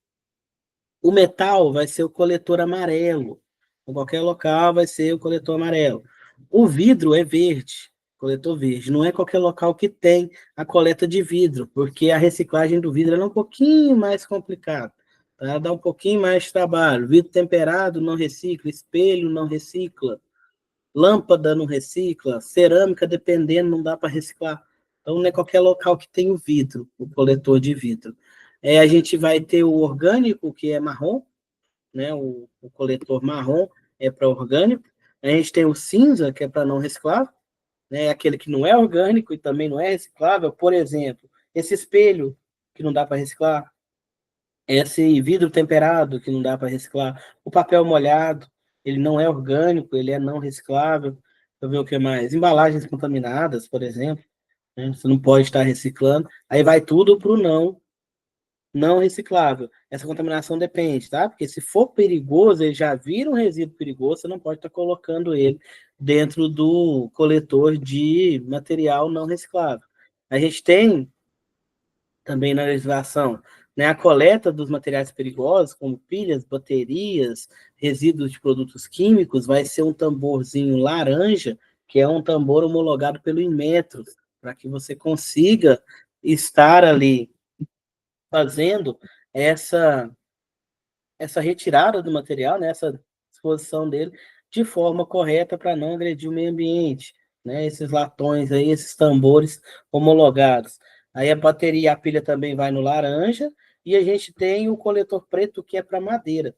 O metal vai ser o coletor amarelo. Em qualquer local vai ser o coletor amarelo. O vidro é verde. Coletor verde. Não é qualquer local que tem a coleta de vidro, porque a reciclagem do vidro é um pouquinho mais complicada. Tá? Dá um pouquinho mais de trabalho. Vidro temperado não recicla, espelho não recicla, lâmpada não recicla, cerâmica, dependendo, não dá para reciclar. Então, não é qualquer local que tem o vidro, o coletor de vidro. A gente vai ter o orgânico, que é marrom, né? O coletor marrom é para orgânico. A gente tem o cinza, que é para não reciclável, né? Aquele que não é orgânico e também não é reciclável. Por exemplo, esse espelho que não dá para reciclar, esse vidro temperado que não dá para reciclar, o papel molhado, ele não é orgânico, ele é não reciclável. Deixa eu ver o que mais. Embalagens contaminadas, por exemplo, né? Você não pode estar reciclando. Aí vai tudo para o não reciclável. Essa contaminação depende, tá? Porque se for perigoso, ele já vira um resíduo perigoso, você não pode estar colocando ele dentro do coletor de material não reciclável. A gente tem também na legislação, né, a coleta dos materiais perigosos, como pilhas, baterias, resíduos de produtos químicos, vai ser um tamborzinho laranja, que é um tambor homologado pelo Inmetro, para que você consiga estar ali fazendo essa retirada do material, né, essa exposição dele de forma correta para não agredir o meio ambiente, né, esses latões aí, esses tambores homologados. Aí a bateria e a pilha também vai no laranja, e a gente tem o coletor preto que é para madeira,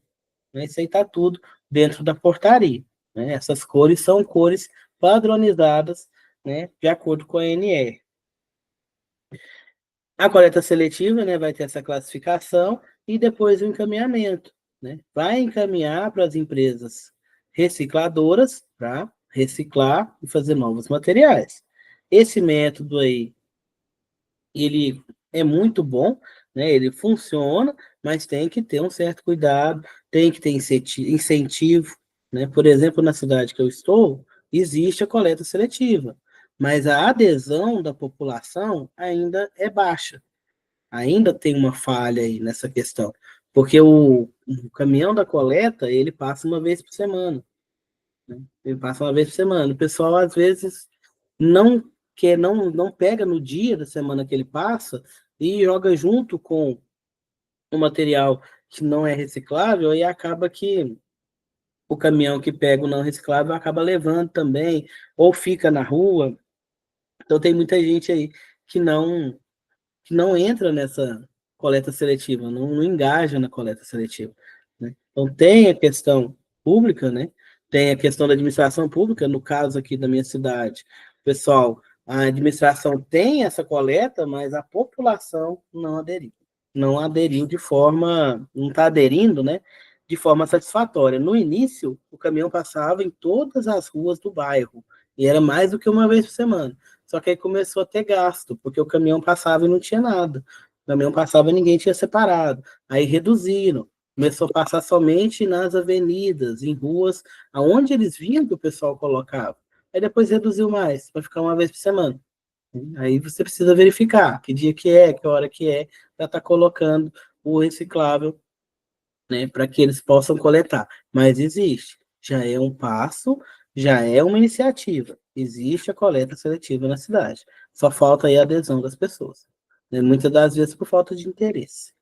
né, isso aí está tudo dentro da portaria, né, essas cores são cores padronizadas, né, de acordo com a ANR. A coleta seletiva, né, vai ter essa classificação e depois o encaminhamento, né? Vai encaminhar para as empresas recicladoras para reciclar e fazer novos materiais. Esse método aí, ele é muito bom, né? Ele funciona, mas tem que ter um certo cuidado, tem que ter incentivo, né? Por exemplo, na cidade que eu estou, existe a coleta seletiva, mas a adesão da população ainda é baixa. Ainda tem uma falha aí nessa questão, porque o caminhão da coleta, ele passa uma vez por semana, né? Ele passa uma vez por semana. O pessoal, às vezes, não quer, não pega no dia da semana que ele passa e joga junto com o material que não é reciclável e acaba que o caminhão que pega o não reciclável acaba levando também, ou fica na rua. Então, tem muita gente aí que não entra nessa coleta seletiva, não engaja na coleta seletiva, né? Então, tem a questão pública, né? Tem a questão da administração pública, no caso aqui da minha cidade. Pessoal, a administração tem essa coleta, mas a população não aderiu. Não aderiu de forma, não está aderindo, né? De forma satisfatória. No início, o caminhão passava em todas as ruas do bairro, e era mais do que uma vez por semana. Só que aí começou a ter gasto, porque o caminhão passava e não tinha nada. O caminhão passava e ninguém tinha separado. Aí reduziram. Começou a passar somente nas avenidas, em ruas, aonde eles viam que o pessoal colocava. Aí depois reduziu mais, para ficar uma vez por semana. Aí você precisa verificar que dia que é, que hora que é, para estar colocando o reciclável, né, para que eles possam coletar. Mas existe, já é um passo, já é uma iniciativa. Existe a coleta seletiva na cidade. Só falta aí a adesão das pessoas, né, muitas das vezes por falta de interesse.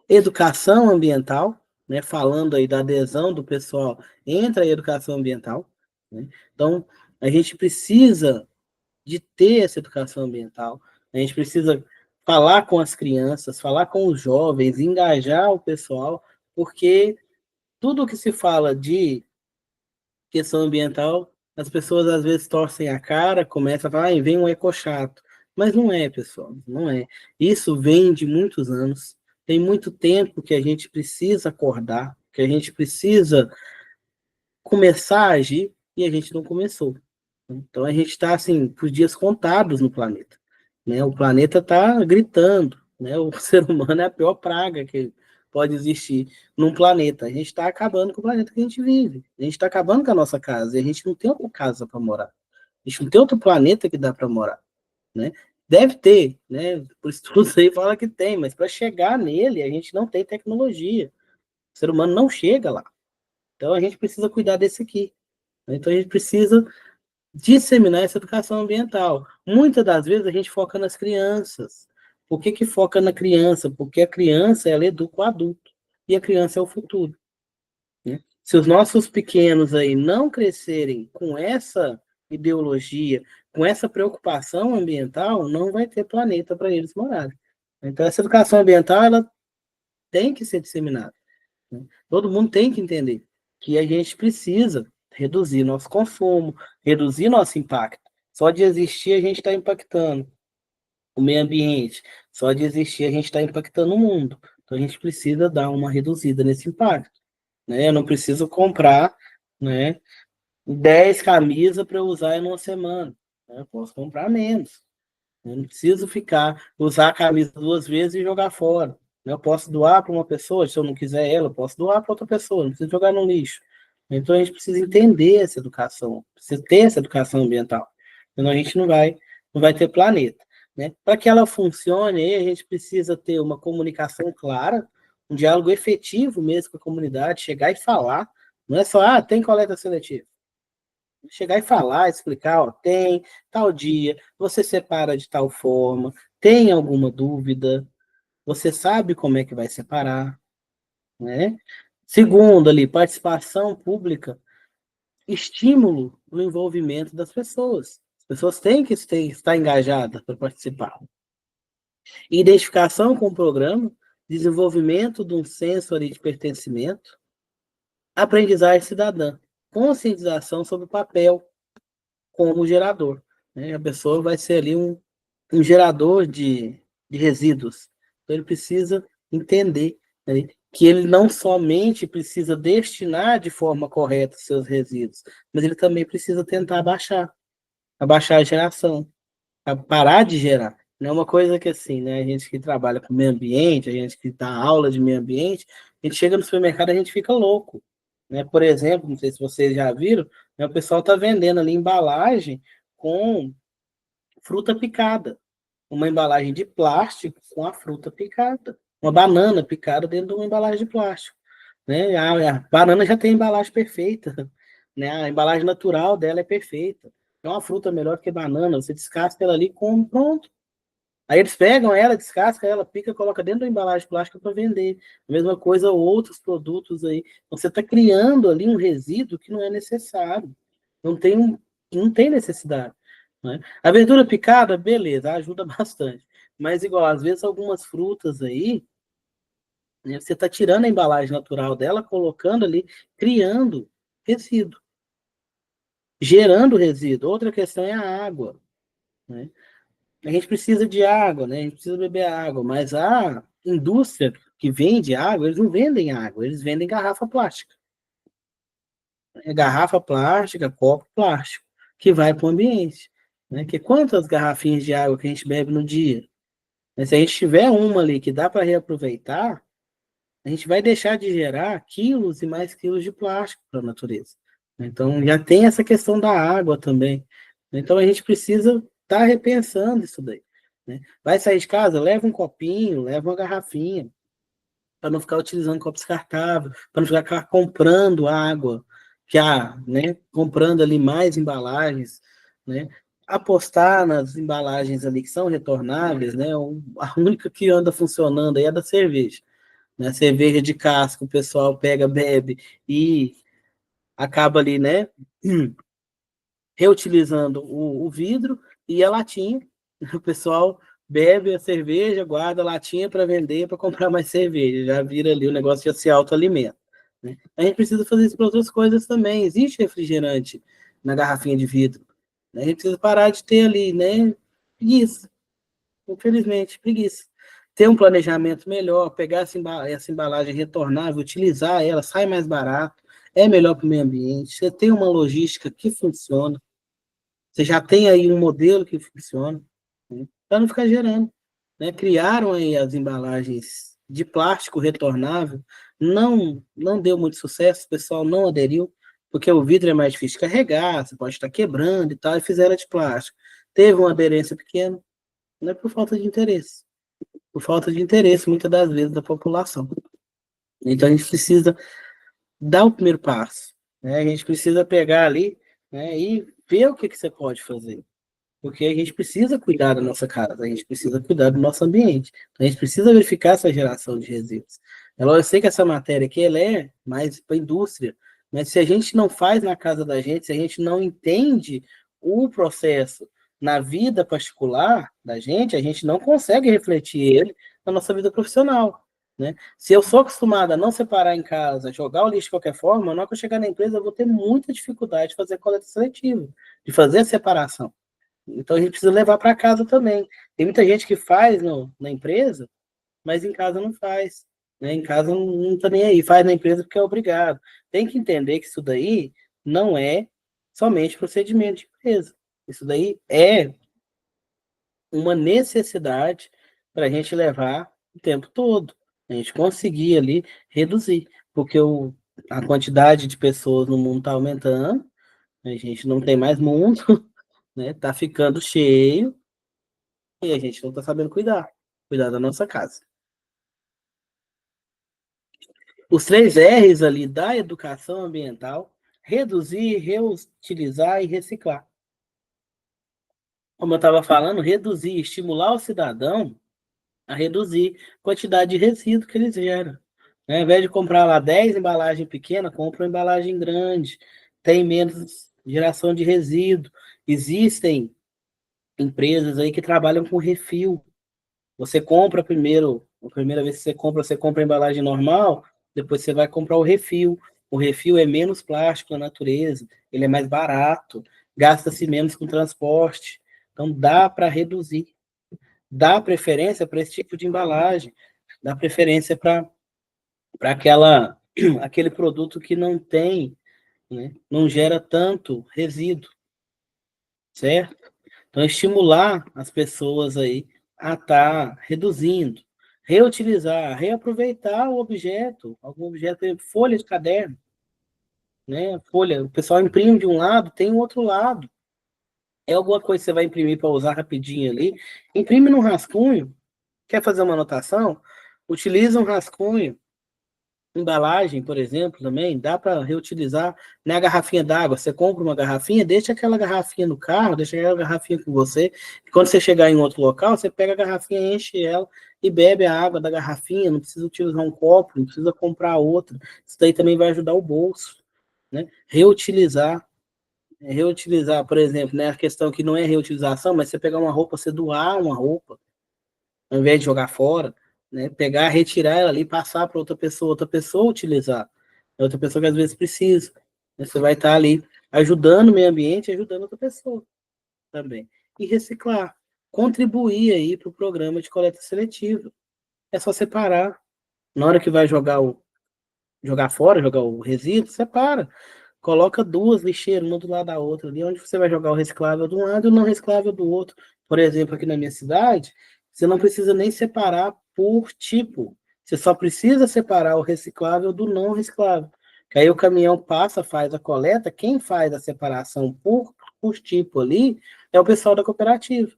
Educação ambiental, né, falando aí da adesão do pessoal, entra a educação ambiental, né? Então, a gente precisa de ter essa educação ambiental, a gente precisa falar com as crianças, falar com os jovens, engajar o pessoal, porque tudo que se fala de questão ambiental, as pessoas às vezes torcem a cara, começam a falar, ah, vem um ecochato. Mas não é, pessoal, não é. Isso vem de muitos anos, tem muito tempo que a gente precisa acordar, que a gente precisa começar a agir e a gente não começou. Então a gente está assim, por dias contados no planeta, né? O planeta está gritando, né? O ser humano é a pior praga que pode existir num planeta. A gente está acabando com o planeta que a gente vive. A gente está acabando com a nossa casa. E a gente não tem outra casa para morar. A gente não tem outro planeta que dá para morar, né? Deve ter, né? Por estudos aí fala que tem, mas para chegar nele a gente não tem tecnologia. O ser humano não chega lá. Então a gente precisa cuidar desse aqui. Então, a gente precisa disseminar essa educação ambiental. Muitas das vezes, a gente foca nas crianças. Por que foca na criança? Porque a criança, ela educa o adulto. E a criança é o futuro. Né? Se os nossos pequenos aí não crescerem com essa ideologia, com essa preocupação ambiental, não vai ter planeta para eles morarem. Então, essa educação ambiental, ela tem que ser disseminada. Né? Todo mundo tem que entender que a gente precisa reduzir nosso consumo, reduzir nosso impacto. Só de existir, a gente está impactando o meio ambiente. Só de existir, a gente está impactando o mundo. Então, a gente precisa dar uma reduzida nesse impacto. Né? Eu não preciso comprar, né, 10 camisas para eu usar em uma semana. Né? Eu posso comprar menos. Eu não preciso usar a camisa 2 vezes e jogar fora. Eu posso doar para uma pessoa, se eu não quiser ela, eu posso doar para outra pessoa, não preciso jogar no lixo. Então a gente precisa entender essa educação, precisa ter essa educação ambiental. Senão a gente não vai ter planeta. Né? Para que ela funcione, a gente precisa ter uma comunicação clara, um diálogo efetivo mesmo com a comunidade, chegar e falar. Não é só, tem coleta seletiva. Chegar e falar, explicar, ó, tem tal dia, você separa de tal forma, tem alguma dúvida, você sabe como é que vai separar, né? Segundo, ali, participação pública, estímulo no envolvimento das pessoas. As pessoas têm que estar engajadas para participar. Identificação com o programa, desenvolvimento de um senso ali de pertencimento, aprendizagem cidadã, conscientização sobre o papel como gerador. Né? A pessoa vai ser ali um gerador de resíduos. Então, ele precisa entender, né, que ele não somente precisa destinar de forma correta os seus resíduos, mas ele também precisa tentar abaixar a geração, parar de gerar. Não é uma coisa que assim, né, a gente que trabalha com meio ambiente, a gente que dá aula de meio ambiente, a gente chega no supermercado e a gente fica louco. Né? Por exemplo, não sei se vocês já viram, né, o pessoal está vendendo ali embalagem com fruta picada. Uma embalagem de plástico com a fruta picada. Uma banana picada dentro de uma embalagem de plástico. Né? A banana já tem embalagem perfeita. Né? A embalagem natural dela é perfeita. É uma fruta melhor que banana. Você descasca ela ali e come, pronto. Aí eles pegam ela, descasca ela, pica, coloca dentro da embalagem plástica para vender. A mesma coisa, outros produtos aí. Você está criando ali um resíduo que não é necessário. Não tem, não tem necessidade. Né? A verdura picada, beleza, ajuda bastante. Mas, igual, às vezes, algumas frutas aí, né, você está tirando a embalagem natural dela, colocando ali, criando resíduo, gerando resíduo. Outra questão é a água. Né? A gente precisa de água, né? A gente precisa beber água, mas a indústria que vende água, eles não vendem água, eles vendem garrafa plástica. É garrafa plástica, copo plástico, que vai para o ambiente. Né? Que quantas garrafinhas de água que a gente bebe no dia? Mas se a gente tiver uma ali que dá para reaproveitar, a gente vai deixar de gerar quilos e mais quilos de plástico para a natureza. Então, já tem essa questão da água também. Então, a gente precisa estar repensando isso daí. Né? Vai sair de casa? Leva um copinho, leva uma garrafinha, para não ficar utilizando copo descartável, para não ficar comprando água, né? Comprando ali mais embalagens, né? Apostar nas embalagens ali que são retornáveis, né? A única que anda funcionando aí é a da cerveja. Né? Cerveja de casco, o pessoal pega, bebe e acaba ali, né, reutilizando o vidro e a latinha. O pessoal bebe a cerveja, guarda a latinha para vender, para comprar mais cerveja. Já vira ali o negócio de se autoalimenta. Né? A gente precisa fazer isso para outras coisas também. Existe refrigerante na garrafinha de vidro. Né? A gente precisa parar de ter ali, né, preguiça. Infelizmente, preguiça. Ter um planejamento melhor, pegar essa embalagem retornável, utilizar ela, sai mais barato, é melhor para o meio ambiente. Você tem uma logística que funciona, você já tem aí um modelo que funciona, né? Para não ficar gerando. Né? Criaram aí as embalagens de plástico retornável, não deu muito sucesso, o pessoal não aderiu, porque o vidro é mais difícil de carregar, você pode estar quebrando e tal, e fizeram de plástico. Teve uma aderência pequena, não é por falta de interesse. Por falta de interesse, muitas das vezes, da população. Então, a gente precisa dar o primeiro passo. né? A gente precisa pegar ali, né, e ver o que você pode fazer. Porque a gente precisa cuidar da nossa casa, a gente precisa cuidar do nosso ambiente. A gente precisa verificar essa geração de resíduos. Eu sei que essa matéria aqui ela é mais para a indústria, mas se a gente não faz na casa da gente, se a gente não entende o processo na vida particular da gente, a gente não consegue refletir ele na nossa vida profissional. Né? Se eu sou acostumado a não separar em casa, jogar o lixo de qualquer forma, na hora que eu chegar na empresa, eu vou ter muita dificuldade de fazer a coleta seletiva, de fazer a separação. Então a gente precisa levar para casa também. Tem muita gente que faz na empresa, mas em casa não faz. Né? Em casa não tá nem aí, faz na empresa porque é obrigado. Tem que entender que isso daí não é somente procedimento de empresa. Isso daí é uma necessidade para a gente levar o tempo todo. A gente conseguir ali reduzir, porque a quantidade de pessoas no mundo está aumentando, a gente não tem mais mundo, né? Tá ficando cheio, e a gente não está sabendo cuidar da nossa casa. Os 3 R's ali da educação ambiental: reduzir, reutilizar e reciclar. Como eu estava falando, reduzir, estimular o cidadão a reduzir a quantidade de resíduo que eles geram. Ao invés de comprar lá 10 embalagens pequenas, compra uma embalagem grande, tem menos geração de resíduo. Existem empresas aí que trabalham com refil. Você compra primeiro, a primeira vez que você compra a embalagem normal, depois você vai comprar o refil. O refil é menos plástico na natureza, ele é mais barato, gasta-se menos com transporte. Então dá para reduzir, dá preferência para esse tipo de embalagem, dá preferência para aquele produto que não tem, né, não gera tanto resíduo, certo? Então, estimular as pessoas aí a estar reduzindo, reutilizar, reaproveitar o objeto, algum objeto, folha de caderno, né? Folha, o pessoal imprime de um lado, tem o outro lado. É alguma coisa que você vai imprimir para usar rapidinho ali, imprime no rascunho. Quer fazer uma anotação? Utiliza um rascunho. Embalagem, por exemplo, também dá para reutilizar. Na garrafinha d'água, você compra uma garrafinha, deixa aquela garrafinha no carro, deixa aquela garrafinha com você. E quando você chegar em outro local, você pega a garrafinha, enche ela e bebe a água da garrafinha. Não precisa utilizar um copo, não precisa comprar outra. Isso daí também vai ajudar o bolso, né? Reutilizar, por exemplo, né? A questão que não é reutilização, mas você pegar uma roupa, você doar uma roupa ao invés de jogar fora, né? Pegar, retirar ela ali, passar para outra pessoa utilizar. É outra pessoa que às vezes precisa. Né? Você vai estar ali ajudando o meio ambiente, ajudando outra pessoa também. E reciclar, contribuir aí para o programa de coleta seletiva. É só separar. Na hora que vai jogar fora, jogar o resíduo, separa. Coloca 2 lixeiras, uma do lado da outra, ali onde você vai jogar o reciclável de um lado e o não reciclável do outro. Por exemplo, aqui na minha cidade, você não precisa nem separar por tipo. Você só precisa separar o reciclável do não reciclável. Que aí o caminhão passa, faz a coleta, quem faz a separação por tipo ali é o pessoal da cooperativa.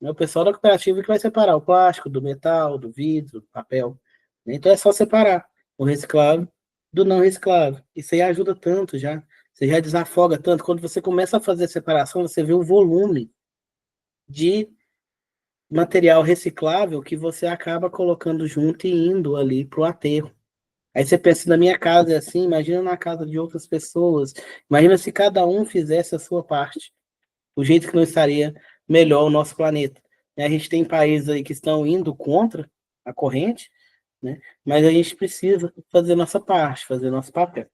É o pessoal da cooperativa que vai separar o plástico do metal, do vidro, do papel. Então é só separar o reciclável do não reciclável. Isso aí ajuda tanto já. Você já desafoga tanto. Quando você começa a fazer a separação, você vê o volume de material reciclável que você acaba colocando junto e indo ali para o aterro. Aí você pensa, na minha casa é assim, imagina na casa de outras pessoas. Imagina se cada um fizesse a sua parte. O jeito que não estaria melhor o nosso planeta. A gente tem países aí que estão indo contra a corrente, né? Mas a gente precisa fazer nossa parte, fazer nosso papel.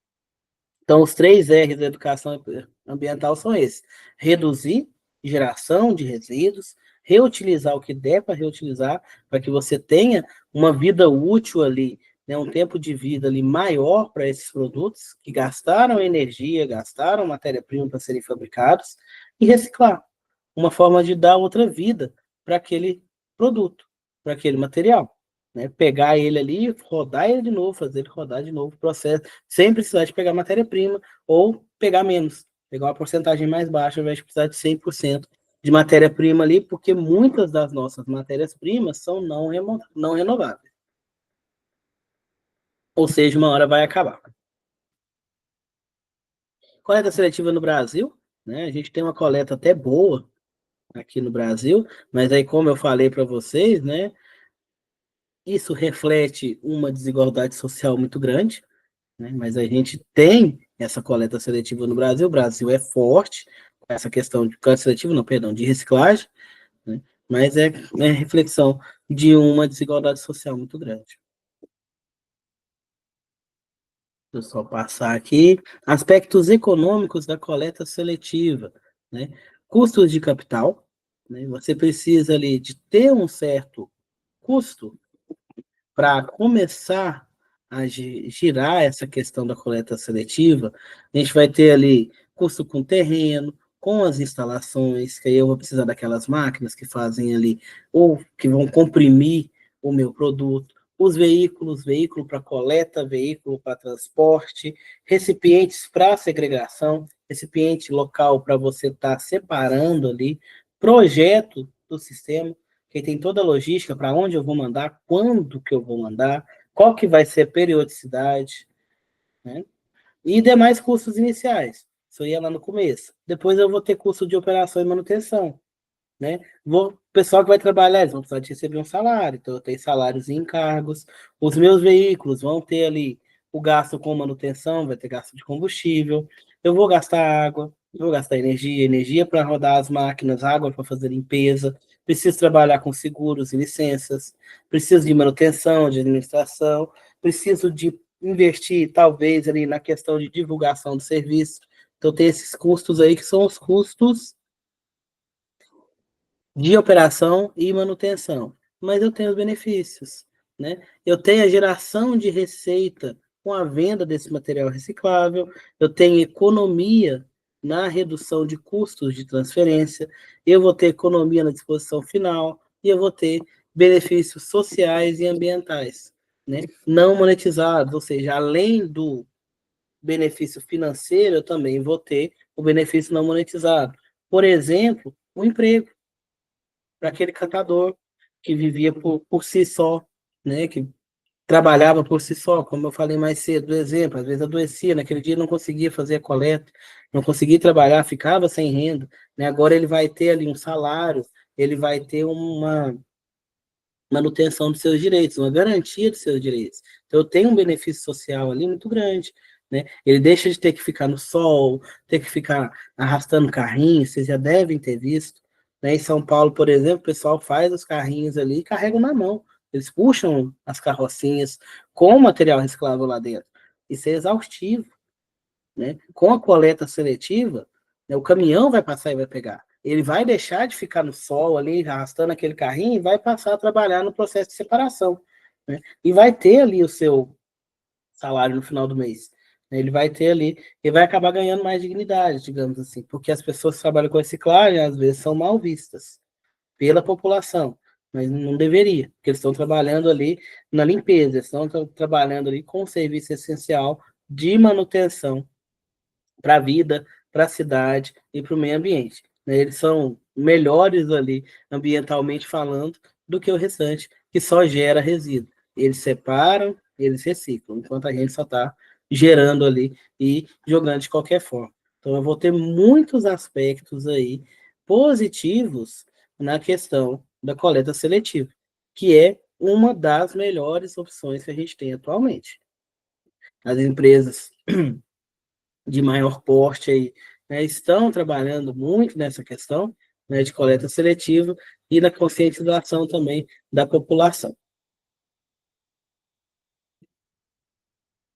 Então, os 3 R's da educação ambiental são esses: reduzir geração de resíduos, reutilizar o que der para reutilizar, para que você tenha uma vida útil ali, né, um tempo de vida ali maior para esses produtos que gastaram energia, gastaram matéria-prima para serem fabricados, e reciclar, uma forma de dar outra vida para aquele produto, para aquele material. Né? Pegar ele ali, rodar ele de novo, fazer ele rodar de novo o processo, sem precisar de pegar matéria-prima ou pegar menos, pegar uma porcentagem mais baixa, ao invés de precisar de 100% de matéria-prima ali, porque muitas das nossas matérias-primas são não renováveis. Ou seja, uma hora vai acabar. Coleta seletiva no Brasil, né? A gente tem uma coleta até boa aqui no Brasil, mas aí, como eu falei para vocês, né? Isso reflete uma desigualdade social muito grande, né? Mas a gente tem essa coleta seletiva no Brasil. O Brasil é forte com essa questão de coleta seletiva, não, perdão, de reciclagem, né? Mas é reflexão de uma desigualdade social muito grande. Deixa eu só passar aqui. Aspectos econômicos da coleta seletiva, né? Custos de capital, né? Você precisa ali de ter um certo custo para começar a girar essa questão da coleta seletiva. A gente vai ter ali custo com terreno, com as instalações, que aí eu vou precisar daquelas máquinas que fazem ali, ou que vão comprimir o meu produto, os veículos, veículo para coleta, veículo para transporte, recipientes para segregação, recipiente local para você estar separando ali, projeto do sistema, que tem toda a logística para onde eu vou mandar, quando que eu vou mandar, qual que vai ser a periodicidade, né? E demais custos iniciais. Isso ia lá no começo. Depois eu vou ter custo de operação e manutenção, né? O pessoal que vai trabalhar, eles vão precisar de receber um salário, então eu tenho salários e encargos. Os meus veículos vão ter ali o gasto com manutenção, vai ter gasto de combustível, eu vou gastar água, eu vou gastar energia, energia para rodar as máquinas, água para fazer limpeza, preciso trabalhar com seguros e licenças, preciso de manutenção, de administração, preciso de investir, talvez, ali na questão de divulgação do serviço. Então, tem esses custos aí que são os custos de operação e manutenção, mas eu tenho os benefícios, né? Eu tenho a geração de receita com a venda desse material reciclável, eu tenho economia na redução de custos de transferência, eu vou ter economia na disposição final e eu vou ter benefícios sociais e ambientais, né? Não monetizados, ou seja, além do benefício financeiro, eu também vou ter o benefício não monetizado. Por exemplo, o emprego para aquele cantador que vivia por si só, né? Que trabalhava por si só, como eu falei mais cedo, do exemplo, às vezes adoecia, naquele dia não conseguia fazer a coleta, não conseguia trabalhar, ficava sem renda, né? Agora ele vai ter ali um salário, ele vai ter uma manutenção dos seus direitos, uma garantia dos seus direitos. Então, eu tenho um benefício social ali muito grande, né? Ele deixa de ter que ficar no sol, ter que ficar arrastando carrinho, vocês já devem ter visto, né? Em São Paulo, por exemplo, o pessoal faz os carrinhos ali e carregam na mão. Eles puxam as carrocinhas com material reciclável lá dentro. Isso é exaustivo, né? Com a coleta seletiva, né, o caminhão vai passar e vai pegar. Ele vai deixar de ficar no sol ali, arrastando aquele carrinho, e vai passar a trabalhar no processo de separação, né? E vai ter ali o seu salário no final do mês, né? Ele vai ter ali, e vai acabar ganhando mais dignidade, digamos assim, porque as pessoas que trabalham com reciclagem, às vezes, são mal vistas pela população, mas não deveria, porque eles estão trabalhando ali na limpeza, eles estão trabalhando ali com o serviço essencial de manutenção para a vida, para a cidade e para o meio ambiente, né? Eles são melhores ali, ambientalmente falando, do que o restante, que só gera resíduo. Eles separam, eles reciclam, enquanto a gente só está gerando ali e jogando de qualquer forma. Então, eu vou ter muitos aspectos aí positivos na questão da coleta seletiva, que é uma das melhores opções que a gente tem atualmente. As empresas de maior porte aí, né, estão trabalhando muito nessa questão, né, de coleta seletiva e na conscientização também da população.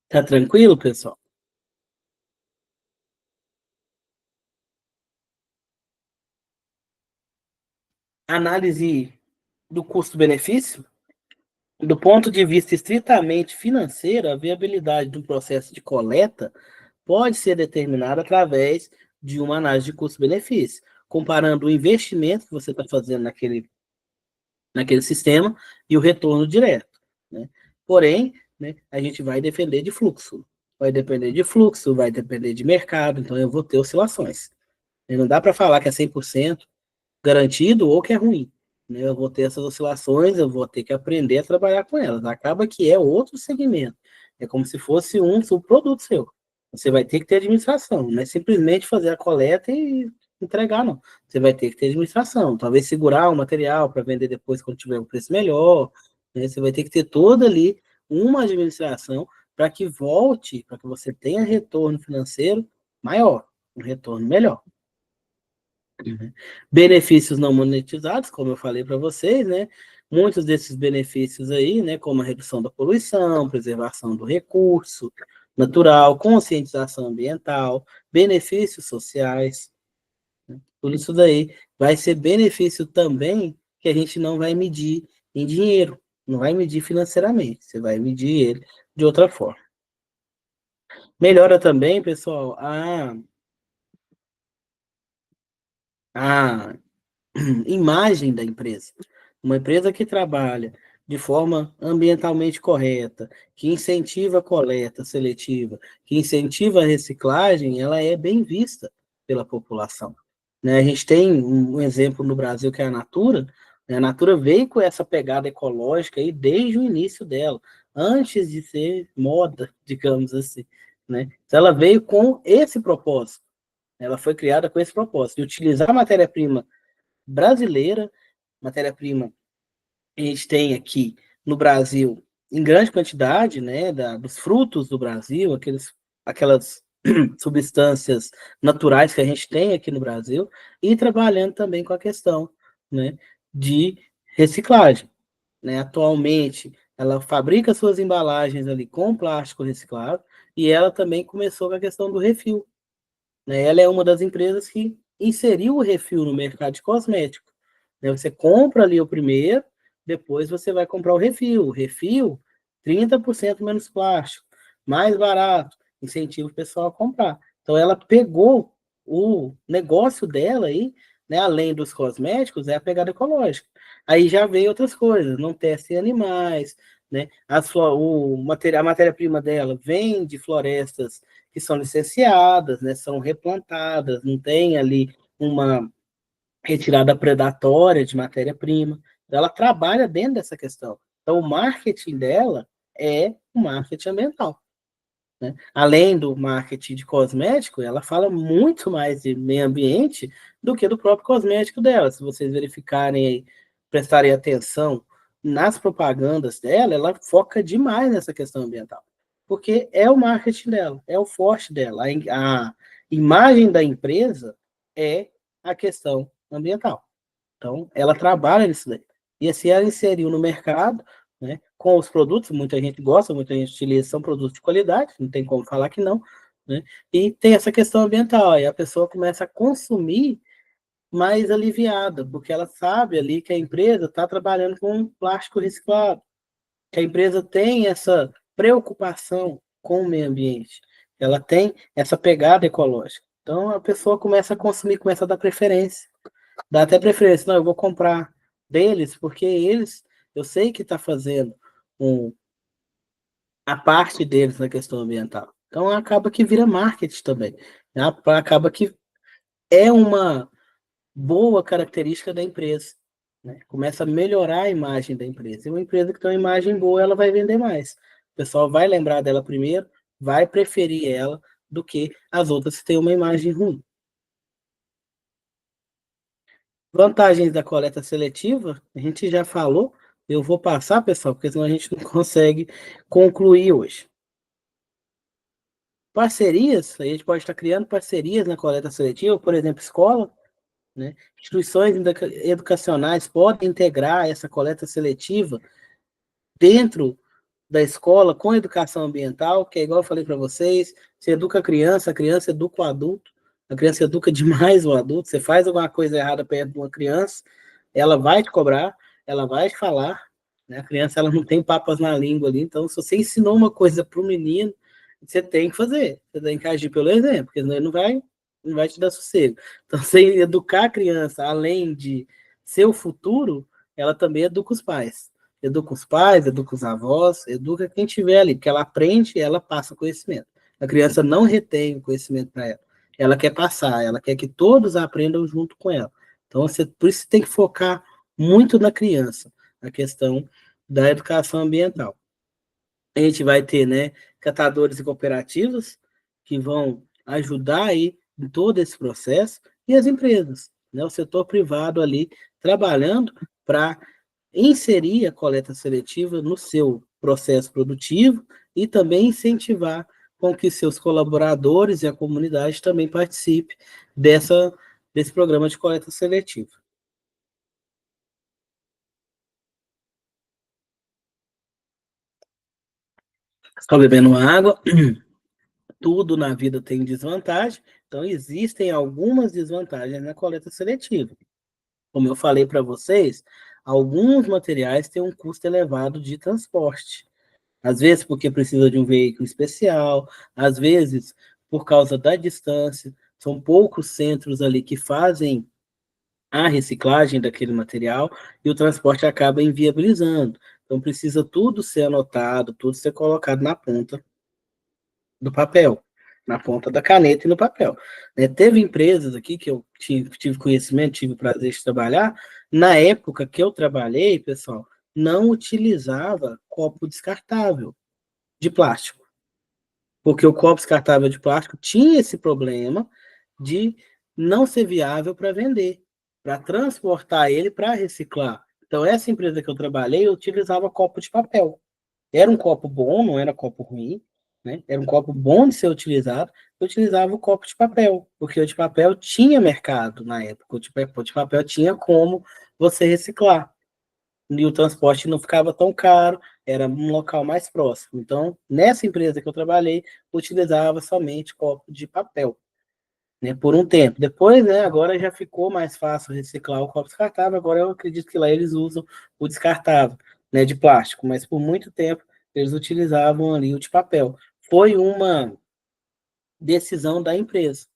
Tá tranquilo, pessoal? Análise do custo-benefício, do ponto de vista estritamente financeiro, a viabilidade do processo de coleta pode ser determinada através de uma análise de custo-benefício, comparando o investimento que você está fazendo naquele sistema e o retorno direto, né? Porém, né, a gente vai depender de fluxo. Vai depender de fluxo, vai depender de mercado, então eu vou ter oscilações. E não dá para falar que é 100% garantido ou que é ruim, né? Eu vou ter essas oscilações, eu vou ter que aprender a trabalhar com elas. Acaba que é outro segmento. É como se fosse um subproduto seu. Você vai ter que ter administração, não é simplesmente fazer a coleta e entregar, não. Você vai ter que ter administração, talvez segurar o material para vender depois quando tiver um preço melhor, né? Você vai ter que ter toda ali uma administração para que volte, para que você tenha retorno financeiro maior, um retorno melhor. Uhum. Benefícios não monetizados, como eu falei para vocês, né? Muitos desses benefícios aí, né, como a redução da poluição, preservação do recurso natural, conscientização ambiental, benefícios sociais, tudo isso daí vai ser benefício também que a gente não vai medir em dinheiro, não vai medir financeiramente, você vai medir ele de outra forma. Melhora também, pessoal, a imagem da empresa. Uma empresa que trabalha de forma ambientalmente correta, que incentiva a coleta seletiva, que incentiva a reciclagem, ela é bem vista pela população. Né? A gente tem um exemplo no Brasil que é a Natura, né? A Natura veio com essa pegada ecológica aí desde o início dela, antes de ser moda, digamos assim. Né? Então ela veio com esse propósito. Ela foi criada com esse propósito, de utilizar a matéria-prima brasileira, matéria-prima a gente tem aqui no Brasil em grande quantidade, né, dos frutos do Brasil, aquelas substâncias naturais que a gente tem aqui no Brasil, e trabalhando também com a questão, né, de reciclagem. Né? Atualmente, ela fabrica suas embalagens ali com plástico reciclado, e ela também começou com a questão do refil. Né? Ela é uma das empresas que inseriu o refil no mercado de cosméticos. Né? Você compra ali o primeiro, depois você vai comprar o refil. O refil, 30% menos plástico, mais barato, incentiva o pessoal a comprar. Então, ela pegou o negócio dela aí, né, além dos cosméticos, é a pegada ecológica. Aí já veio outras coisas, não testem animais, né? A matéria-prima dela vem de florestas que são licenciadas, né, são replantadas, não tem ali uma retirada predatória de matéria-prima. Ela trabalha dentro dessa questão. Então, o marketing dela é o marketing ambiental. Né? Além do marketing de cosmético, ela fala muito mais de meio ambiente do que do próprio cosmético dela. Se vocês verificarem aí, prestarem atenção nas propagandas dela, ela foca demais nessa questão ambiental. Porque é o marketing dela, é o forte dela. A imagem da empresa é a questão ambiental. Então, ela trabalha nisso daí. E assim ela inseriu no mercado, né, com os produtos, muita gente gosta, muita gente utiliza, são produtos de qualidade, não tem como falar que não, né? E tem essa questão ambiental, aí a pessoa começa a consumir mais aliviada, porque ela sabe ali que a empresa está trabalhando com plástico reciclado, que a empresa tem essa preocupação com o meio ambiente, ela tem essa pegada ecológica. Então a pessoa começa a consumir, começa a dar preferência. Dá até preferência, não, eu vou comprar deles, porque eles, eu sei que está fazendo a parte deles na questão ambiental. Então acaba que vira marketing também. Né? Acaba que é uma boa característica da empresa. Né? Começa a melhorar a imagem da empresa. E uma empresa que tem uma imagem boa, ela vai vender mais. O pessoal vai lembrar dela primeiro, vai preferir ela do que as outras que têm uma imagem ruim. Vantagens da coleta seletiva, a gente já falou. Eu vou passar, pessoal, porque senão a gente não consegue concluir hoje. Parcerias, a gente pode estar criando parcerias na coleta seletiva, por exemplo, escola, né? Instituições educacionais podem integrar essa coleta seletiva dentro da escola com educação ambiental, que é igual eu falei para vocês, você educa a criança educa o adulto, a criança educa demais o adulto, você faz alguma coisa errada perto de uma criança, ela vai te cobrar, ela vai te falar, né? A criança ela não tem papas na língua ali, então se você ensinou uma coisa para o menino, você tem que fazer, você tem que agir pelo exemplo, porque senão ele não vai te dar sossego. Então, você educar a criança, além de ser o futuro, ela também educa os pais. Educa os pais, educa os avós, educa quem tiver ali, porque ela aprende e ela passa conhecimento. A criança não retém o conhecimento para ela. Ela quer passar, ela quer que todos aprendam junto com ela. Então, por isso você tem que focar muito na criança, na questão da educação ambiental. A gente vai ter, né, catadores e cooperativas, que vão ajudar aí em todo esse processo, e as empresas, né? O setor privado ali trabalhando para inserir a coleta seletiva no seu processo produtivo e também incentivar com que seus colaboradores e a comunidade também participem desse programa de coleta seletiva. Estou bebendo água. Tudo na vida tem desvantagem, então existem algumas desvantagens na coleta seletiva. Como eu falei para vocês, alguns materiais têm um custo elevado de transporte. Às vezes porque precisa de um veículo especial, às vezes por causa da distância. São poucos centros ali que fazem a reciclagem daquele material e o transporte acaba inviabilizando. Então precisa tudo ser anotado, tudo ser colocado na ponta do papel, na ponta da caneta e no papel. Teve empresas aqui que eu tive conhecimento, tive o prazer de trabalhar, na época que eu trabalhei, pessoal, não utilizava copo descartável de plástico, porque o copo descartável de plástico tinha esse problema de não ser viável para vender, para transportar ele para reciclar. Então, essa empresa que eu trabalhei, eu utilizava copo de papel. Era um copo bom, não era copo ruim, né? Era um copo bom de ser utilizado. Eu utilizava o copo de papel, porque o de papel tinha mercado na época. O de papel tinha como você reciclar. E o transporte não ficava tão caro, era um local mais próximo. Então, nessa empresa que eu trabalhei, utilizava somente copo de papel, né, por um tempo. Depois, né, agora já ficou mais fácil reciclar o copo descartável, agora eu acredito que lá eles usam o descartável, né, de plástico, mas por muito tempo eles utilizavam ali o de papel. Foi uma decisão da empresa,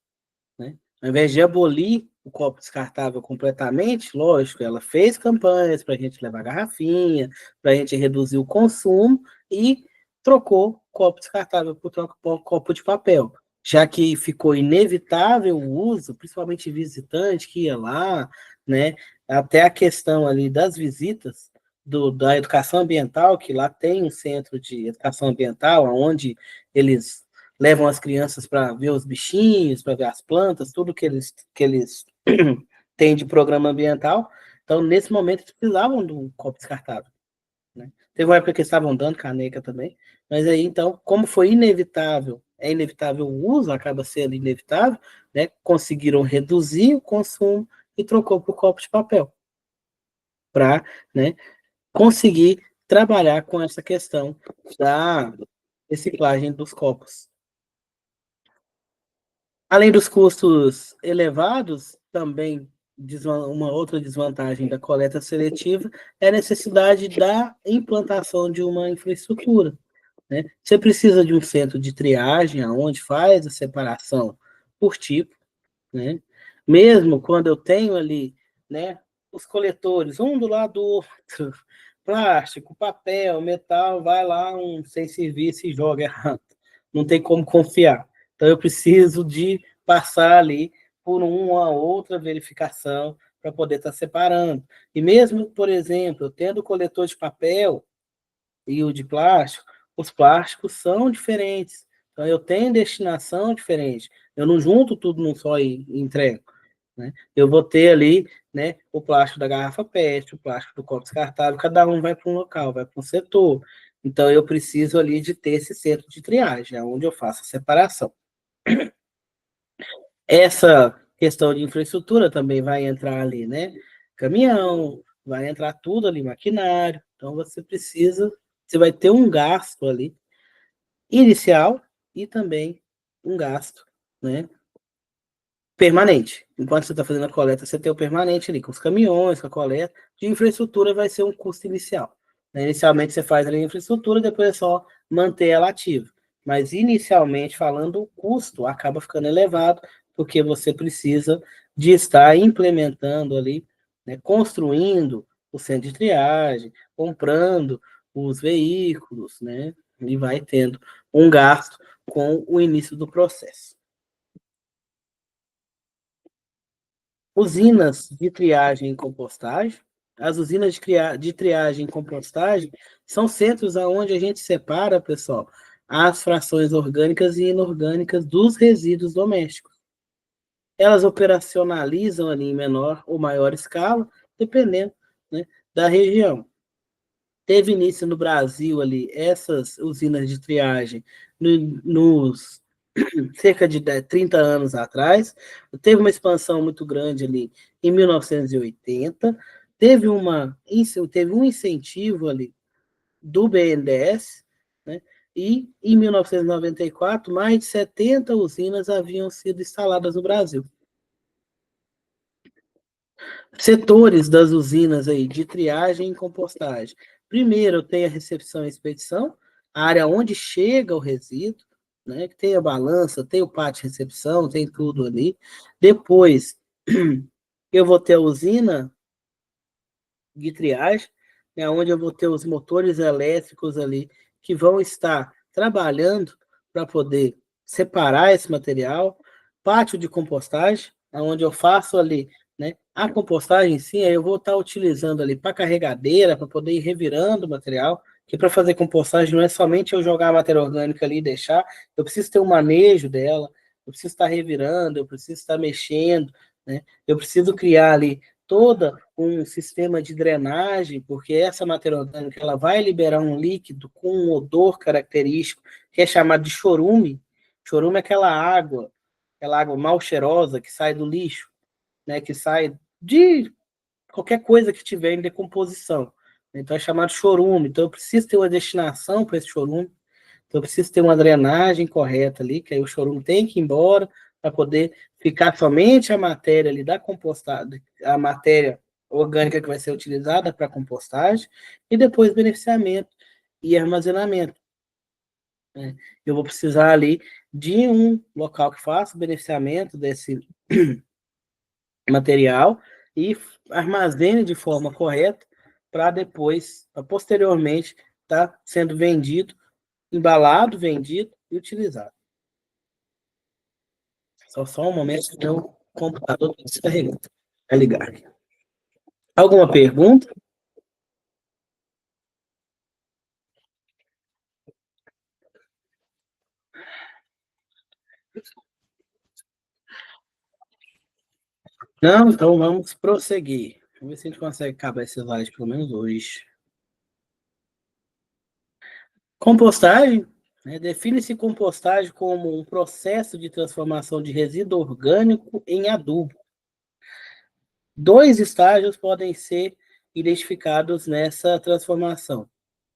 né? Ao invés de abolir o copo descartável completamente, lógico, ela fez campanhas para a gente levar garrafinha, para a gente reduzir o consumo e trocou o copo descartável por copo de papel, já que ficou inevitável o uso, principalmente visitante que ia lá, né? Até a questão ali das visitas da educação ambiental, que lá tem um centro de educação ambiental, onde eles levam as crianças para ver os bichinhos, para ver as plantas, tudo que eles têm de programa ambiental. Então, nesse momento, eles precisavam do copo descartável, né? Teve uma época que eles estavam dando caneca também, mas aí, então, como foi inevitável, é inevitável o uso, acaba sendo inevitável, né? Conseguiram reduzir o consumo e trocou por copo de papel, para, né, conseguir trabalhar com essa questão da reciclagem dos copos. Além dos custos elevados, também uma outra desvantagem da coleta seletiva é a necessidade da implantação de uma infraestrutura, né? Você precisa de um centro de triagem, onde faz a separação por tipo, né? Mesmo quando eu tenho ali, né, os coletores, um do lado do outro, plástico, papel, metal, vai lá sem serviço e joga errado. Não tem como confiar. Então, eu preciso de passar ali por uma outra verificação para poder estar separando. E mesmo, por exemplo, eu tendo o coletor de papel e o de plástico, os plásticos são diferentes. Então, eu tenho destinação diferente. Eu não junto tudo num só e entrego, né? Eu vou ter ali, né, o plástico da garrafa PET, o plástico do copo descartável, cada um vai para um local, vai para um setor. Então, eu preciso ali de ter esse centro de triagem, onde eu faço a separação. Essa questão de infraestrutura também vai entrar ali, né? Caminhão, vai entrar tudo ali, maquinário. Então, você vai ter um gasto ali inicial e também um gasto, né, permanente. Enquanto você está fazendo a coleta, você tem o permanente ali, com os caminhões, com a coleta. De infraestrutura vai ser um custo inicial, né? Inicialmente você faz ali a infraestrutura, depois é só manter ela ativa. Mas inicialmente falando, o custo acaba ficando elevado, porque você precisa de estar implementando ali, né, construindo o centro de triagem, comprando os veículos, né, e vai tendo um gasto com o início do processo. Usinas de triagem e compostagem. As usinas de triagem e compostagem são centros onde a gente separa, pessoal, as frações orgânicas e inorgânicas dos resíduos domésticos. Elas operacionalizam ali em menor ou maior escala, dependendo, né, da região. Teve início no Brasil ali essas usinas de triagem nos cerca de 30 anos atrás, teve uma expansão muito grande ali em 1980, teve um incentivo ali do BNDES, né? E em 1994, mais de 70 usinas haviam sido instaladas no Brasil. Setores das usinas aí de triagem e compostagem. Primeiro tem a recepção e expedição, a área onde chega o resíduo, né? Que tem a balança, tem o pátio de recepção, tem tudo ali. Depois eu vou ter a usina de triagem, né, onde eu vou ter os motores elétricos ali que vão estar trabalhando para poder separar esse material, pátio de compostagem, onde eu faço ali, né, a compostagem em si, aí eu vou estar utilizando ali para carregadeira, para poder ir revirando o material, que para fazer compostagem não é somente eu jogar a matéria orgânica ali e deixar, eu preciso ter um manejo dela, eu preciso estar revirando, eu preciso estar mexendo, né, eu preciso criar ali todo um sistema de drenagem, porque essa matéria orgânica ela vai liberar um líquido com um odor característico, que é chamado de chorume. Chorume é aquela água mal cheirosa que sai do lixo, né, que sai de qualquer coisa que tiver em decomposição. Então é chamado chorume. Então eu preciso ter uma destinação para esse chorume. Então, eu preciso ter uma drenagem correta ali, que aí o chorume tem que ir embora para poder ficar somente a matéria ali da compostagem, a matéria orgânica que vai ser utilizada para compostagem, e depois beneficiamento e armazenamento, né? Eu vou precisar ali de um local que faça o beneficiamento desse material e armazene de forma correta para depois, posteriormente, estar sendo vendido, embalado, vendido e utilizado. Só um momento que o computador está descarregando. Vai ligar. Alguma pergunta? Não, então vamos prosseguir. Vamos ver se a gente consegue acabar esse slide pelo menos hoje. Compostagem, né? Define-se compostagem como um processo de transformação de resíduo orgânico em adubo. Dois estágios podem ser identificados nessa transformação,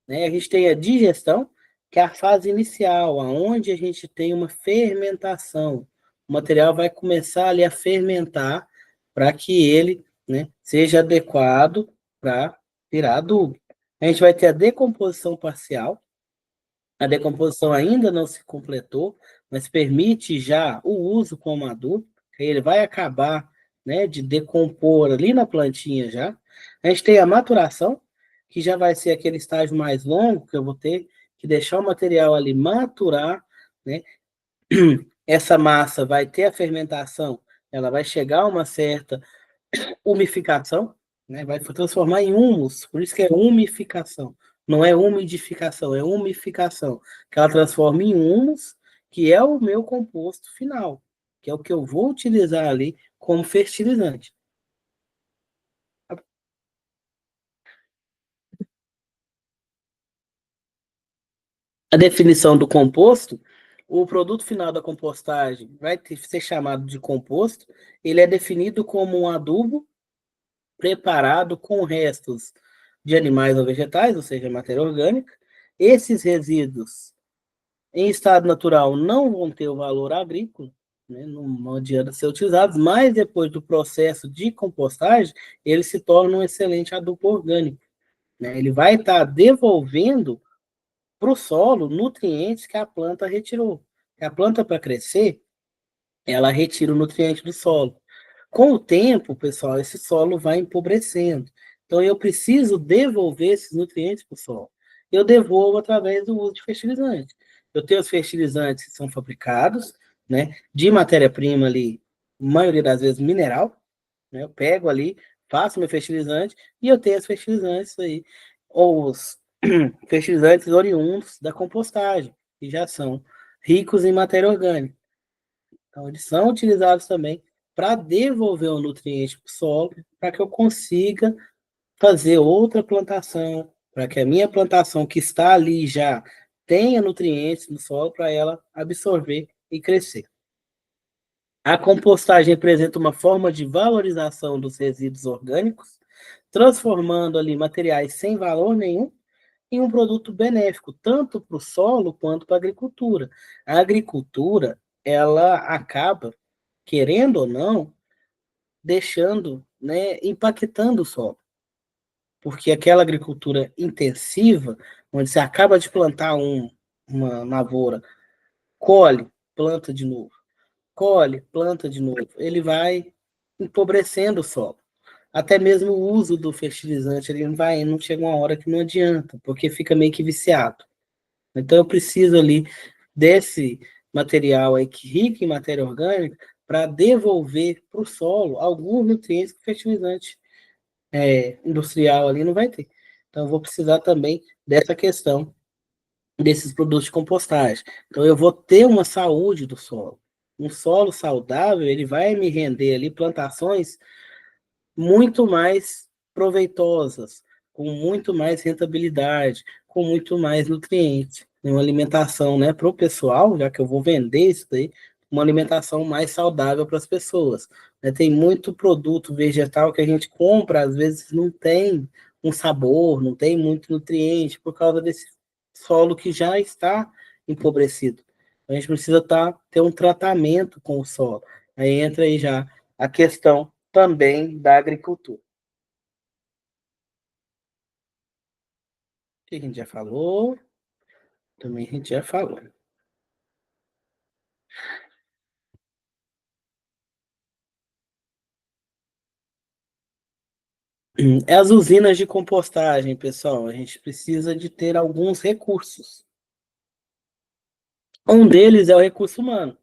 né? A gente tem a digestão, que é a fase inicial, onde a gente tem uma fermentação. O material vai começar ali a fermentar para que ele, né, seja adequado para virar adubo. A gente vai ter a decomposição parcial. A decomposição ainda não se completou, mas permite já o uso como adubo. Ele vai acabar, né, de decompor ali na plantinha já. A gente tem a maturação, que já vai ser aquele estágio mais longo, que eu vou ter que deixar o material ali maturar, né? Essa massa vai ter a fermentação, ela vai chegar a uma certa umificação, né? Vai se transformar em humus, por isso que é umificação. Não é umidificação, é umificação, que ela transforma em humus, que é o meu composto final, que é o que eu vou utilizar ali como fertilizante. A definição do composto, o produto final da compostagem vai ser chamado de composto, ele é definido como um adubo preparado com restos de animais ou vegetais, ou seja, matéria orgânica. Esses resíduos em estado natural não vão ter o valor agrícola, né? Não adianta ser utilizados, mas depois do processo de compostagem, ele se torna um excelente adubo orgânico, né? Ele vai estar devolvendo para o solo nutrientes que a planta retirou. A planta, para crescer, ela retira o nutriente do solo. Com o tempo, pessoal, esse solo vai empobrecendo. Então, eu preciso devolver esses nutrientes para o solo. Eu devolvo através do uso de fertilizantes. Eu tenho os fertilizantes que são fabricados, né, de matéria-prima ali, maioria das vezes mineral, né, eu pego ali, faço meu fertilizante e eu tenho os fertilizantes aí, ou os fertilizantes oriundos da compostagem. que já são ricos em matéria orgânica. Então, eles são utilizados também para devolver o nutriente para o solo, para que eu consiga fazer outra plantação, para que a minha plantação que está ali já tenha nutrientes no solo para ela absorver e crescer. A compostagem representa uma forma de valorização dos resíduos orgânicos, transformando ali materiais sem valor nenhum em um produto benéfico, tanto para o solo quanto para a agricultura. A agricultura, ela acaba, querendo ou não, deixando, né, impactando o solo. Porque aquela agricultura intensiva, onde você acaba de plantar uma lavoura, colhe, planta de novo, colhe, planta de novo, ele vai empobrecendo o solo. Até mesmo o uso do fertilizante, ele não chega uma hora que não adianta, porque fica meio que viciado. Então eu preciso ali desse material aí que rico em matéria orgânica para devolver para o solo alguns nutrientes que o fertilizante industrial ali não vai ter. Então eu vou precisar também dessa questão desses produtos de compostagem. Então eu vou ter uma saúde do solo. Um solo saudável, ele vai me render ali plantações muito mais proveitosas, com muito mais rentabilidade, com muito mais nutrientes. Uma alimentação, né, para o pessoal, já que eu vou vender isso daí, uma alimentação mais saudável para as pessoas. Né? Tem muito produto vegetal que a gente compra, às vezes não tem um sabor, não tem muito nutriente, por causa desse solo que já está empobrecido. A gente precisa ter um tratamento com o solo. Aí entra aí já a questão também da agricultura. Que a gente já falou, também a gente já falou. As usinas de compostagem, pessoal, a gente precisa de ter alguns recursos. Um deles é o recurso humano.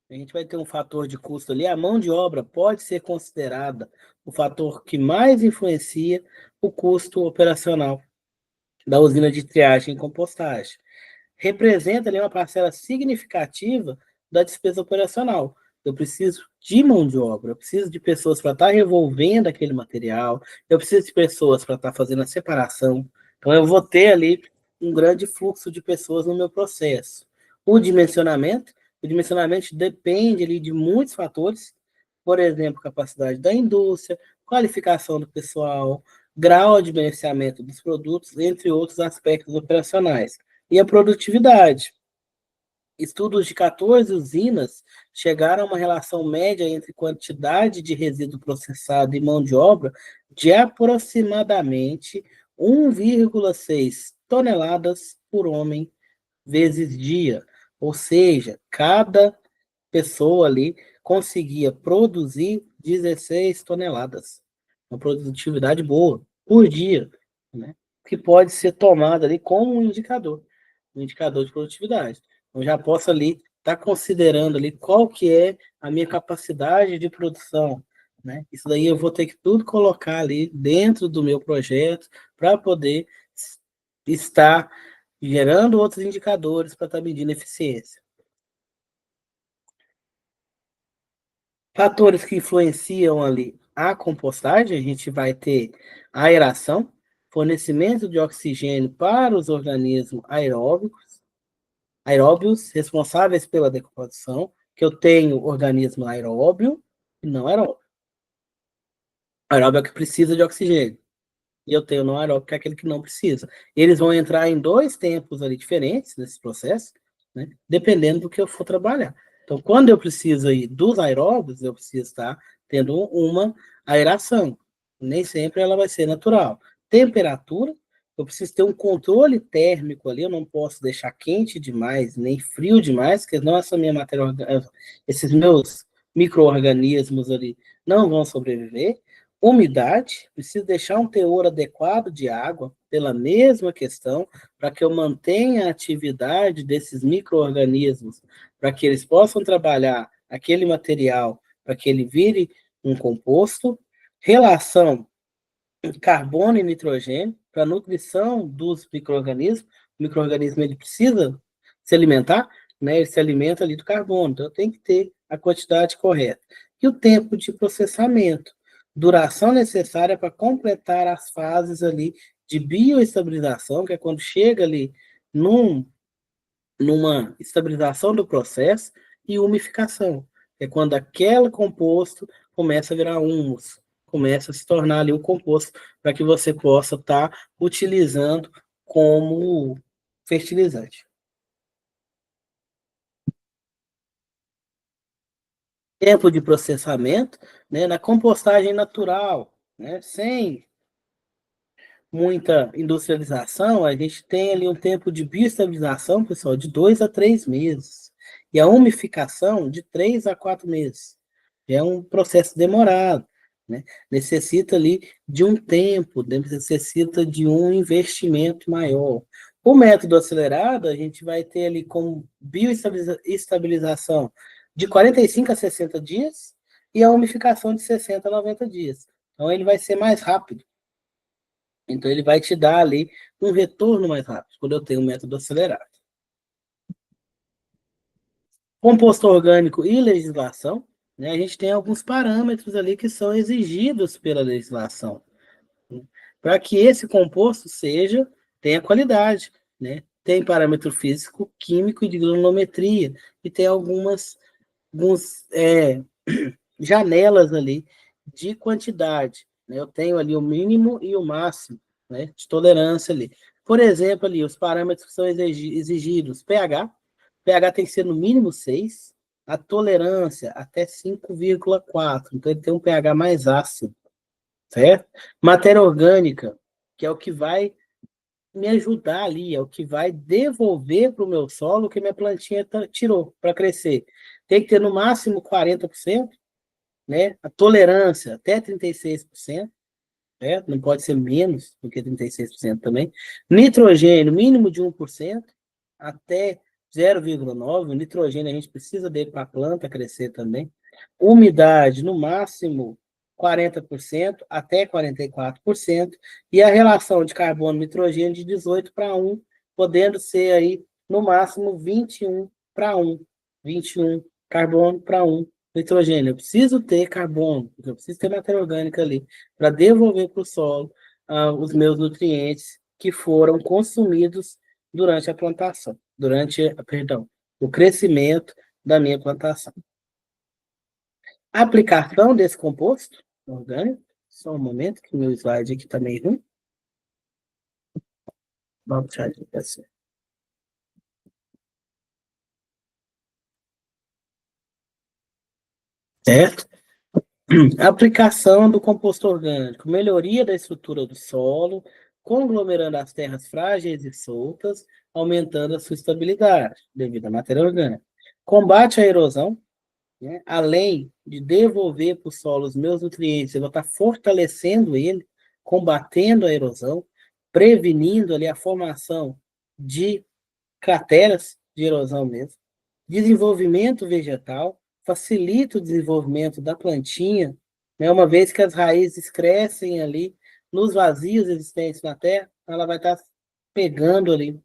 A gente vai ter um fator de custo ali. A mão de obra pode ser considerada o fator que mais influencia o custo operacional da usina de triagem e compostagem. Representa ali uma parcela significativa da despesa operacional. Eu preciso de mão de obra, eu preciso de pessoas para estar revolvendo aquele material, eu preciso de pessoas para estar fazendo a separação. Então, eu vou ter ali um grande fluxo de pessoas no meu processo. O dimensionamento depende ali de muitos fatores, por exemplo, capacidade da indústria, qualificação do pessoal, grau de beneficiamento dos produtos, entre outros aspectos operacionais. E a produtividade. Estudos de 14 usinas chegaram a uma relação média entre quantidade de resíduo processado e mão de obra de aproximadamente 1,6 toneladas por homem vezes dia. Ou seja, cada pessoa ali conseguia produzir 16 toneladas. Uma produtividade boa por dia, né? Que pode ser tomada ali como um indicador de produtividade. Eu já posso ali estar considerando ali qual que é a minha capacidade de produção, né? Isso daí eu vou ter que tudo colocar ali dentro do meu projeto para poder estar gerando outros indicadores para estar medindo eficiência. Fatores que influenciam ali a compostagem, a gente vai ter a aeração, fornecimento de oxigênio para os organismos aeróbios responsáveis pela decomposição, que eu tenho organismo aeróbio e não aeróbio. Aeróbio é o que precisa de oxigênio. E eu tenho não aeróbio, que é aquele que não precisa. Eles vão entrar em dois tempos ali diferentes nesse processo, né? Dependendo do que eu for trabalhar. Então, quando eu preciso aí dos aeróbios, eu preciso estar tendo uma aeração. Nem sempre ela vai ser natural. Temperatura, eu preciso ter um controle térmico ali, eu não posso deixar quente demais, nem frio demais, porque não essa minha matéria, esses meus micro-organismos ali não vão sobreviver. Umidade, preciso deixar um teor adequado de água, pela mesma questão, para que eu mantenha a atividade desses micro-organismos, para que eles possam trabalhar aquele material, para que ele vire um composto. Relação carbono e nitrogênio, para a nutrição dos micro-organismos. O micro-organismo ele precisa se alimentar, né? Ele se alimenta ali do carbono, então tem que ter a quantidade correta. E o tempo de processamento, duração necessária para completar as fases ali de bioestabilização, que é quando chega ali numa estabilização do processo, e umificação, que é quando aquele composto começa a virar humus, começa a se tornar ali o composto para que você possa estar utilizando como fertilizante. Tempo de processamento, né, na compostagem natural, né, sem muita industrialização, a gente tem ali um tempo de bioestabilização, pessoal, de 2 a 3 meses. E a umificação de 3 a 4 meses. É um processo demorado, né? Necessita ali de um tempo, necessita de um investimento maior. O método acelerado, a gente vai ter ali como bioestabilização de 45 a 60 dias e a umificação de 60 a 90 dias. Então, ele vai ser mais rápido. Então, ele vai te dar ali um retorno mais rápido, quando eu tenho um método acelerado. Composto orgânico e legislação, né, a gente tem alguns parâmetros ali que são exigidos pela legislação, né, para que esse composto tenha qualidade, né? Tem parâmetro físico, químico e de granulometria, e tem algumas janelas ali de quantidade, né? Eu tenho ali o mínimo e o máximo, né, de tolerância ali. Por exemplo, ali, os parâmetros que são exigidos, pH tem que ser no mínimo 6, a tolerância até 5,4, então ele tem um pH mais ácido, certo? Matéria orgânica, que é o que vai me ajudar ali, é o que vai devolver para o meu solo o que minha plantinha tirou para crescer. Tem que ter no máximo 40%, né? A tolerância até 36%, né? Não pode ser menos do que 36% também. Nitrogênio, mínimo de 1%, até 0,9%. O nitrogênio a gente precisa dele para a planta crescer também. Umidade, no máximo 40%, até 44%. E a relação de carbono e nitrogênio de 18:1, podendo ser aí, no máximo, 21:1. 21 carbono para 1 nitrogênio. Eu preciso ter carbono, eu preciso ter matéria orgânica ali, para devolver para o solo os meus nutrientes que foram consumidos durante a plantação, perdão, o crescimento da minha plantação. A aplicação desse composto orgânico, só um momento, que o meu slide aqui está meio ruim. Vamos deixar de assim. Certo? Aplicação do composto orgânico, melhoria da estrutura do solo, conglomerando as terras frágeis e soltas, aumentando a sua estabilidade, devido à matéria orgânica. Combate à erosão, né? Além de devolver para o solo os meus nutrientes, eu vou estar fortalecendo ele, combatendo a erosão, prevenindo ali a formação de crateras de erosão mesmo. Desenvolvimento vegetal, facilita o desenvolvimento da plantinha, né, uma vez que as raízes crescem ali nos vazios existentes na terra, ela vai estar pegando ali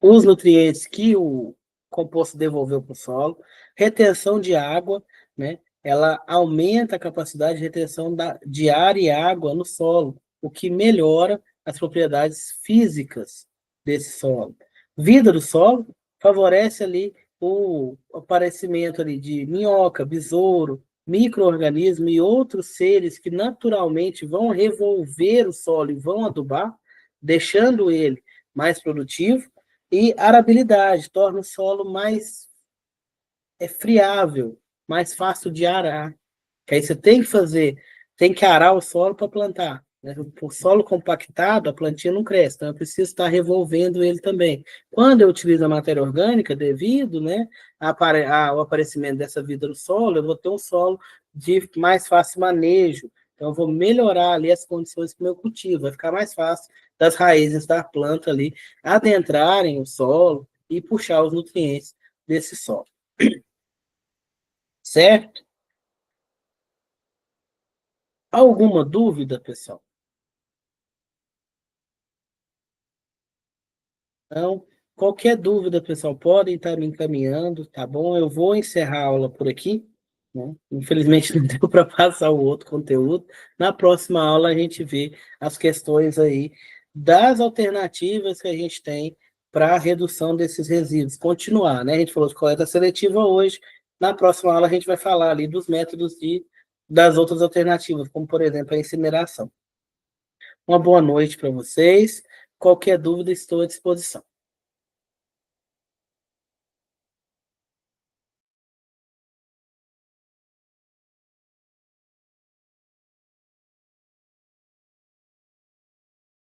os nutrientes que o composto devolveu para o solo. Retenção de água, né? Ela aumenta a capacidade de retenção de ar e água no solo, o que melhora as propriedades físicas desse solo. Vida do solo favorece ali o aparecimento ali de minhoca, besouro, micro-organismos e outros seres que naturalmente vão revolver o solo e vão adubar, deixando ele mais produtivo. E arabilidade, torna o solo mais friável, mais fácil de arar. Que aí você tem que arar o solo para plantar, né? O solo compactado, a plantinha não cresce, então eu preciso estar revolvendo ele também. Quando eu utilizo a matéria orgânica, devido, né, ao aparecimento dessa vida no solo, eu vou ter um solo de mais fácil manejo. Então, eu vou melhorar ali as condições do meu cultivo, vai ficar mais fácil das raízes da planta ali adentrarem o solo e puxar os nutrientes desse solo. Certo? Alguma dúvida, pessoal? Não? Qualquer dúvida, pessoal, podem estar me encaminhando, tá bom? Eu vou encerrar a aula por aqui, né? Infelizmente não deu para passar o outro conteúdo. Na próxima aula a gente vê as questões aí das alternativas que a gente tem para a redução desses resíduos. Continuar, né? A gente falou de coleta seletiva hoje. Na próxima aula a gente vai falar ali dos métodos das outras alternativas, como por exemplo a incineração. Uma boa noite para vocês. Qualquer dúvida, estou à disposição.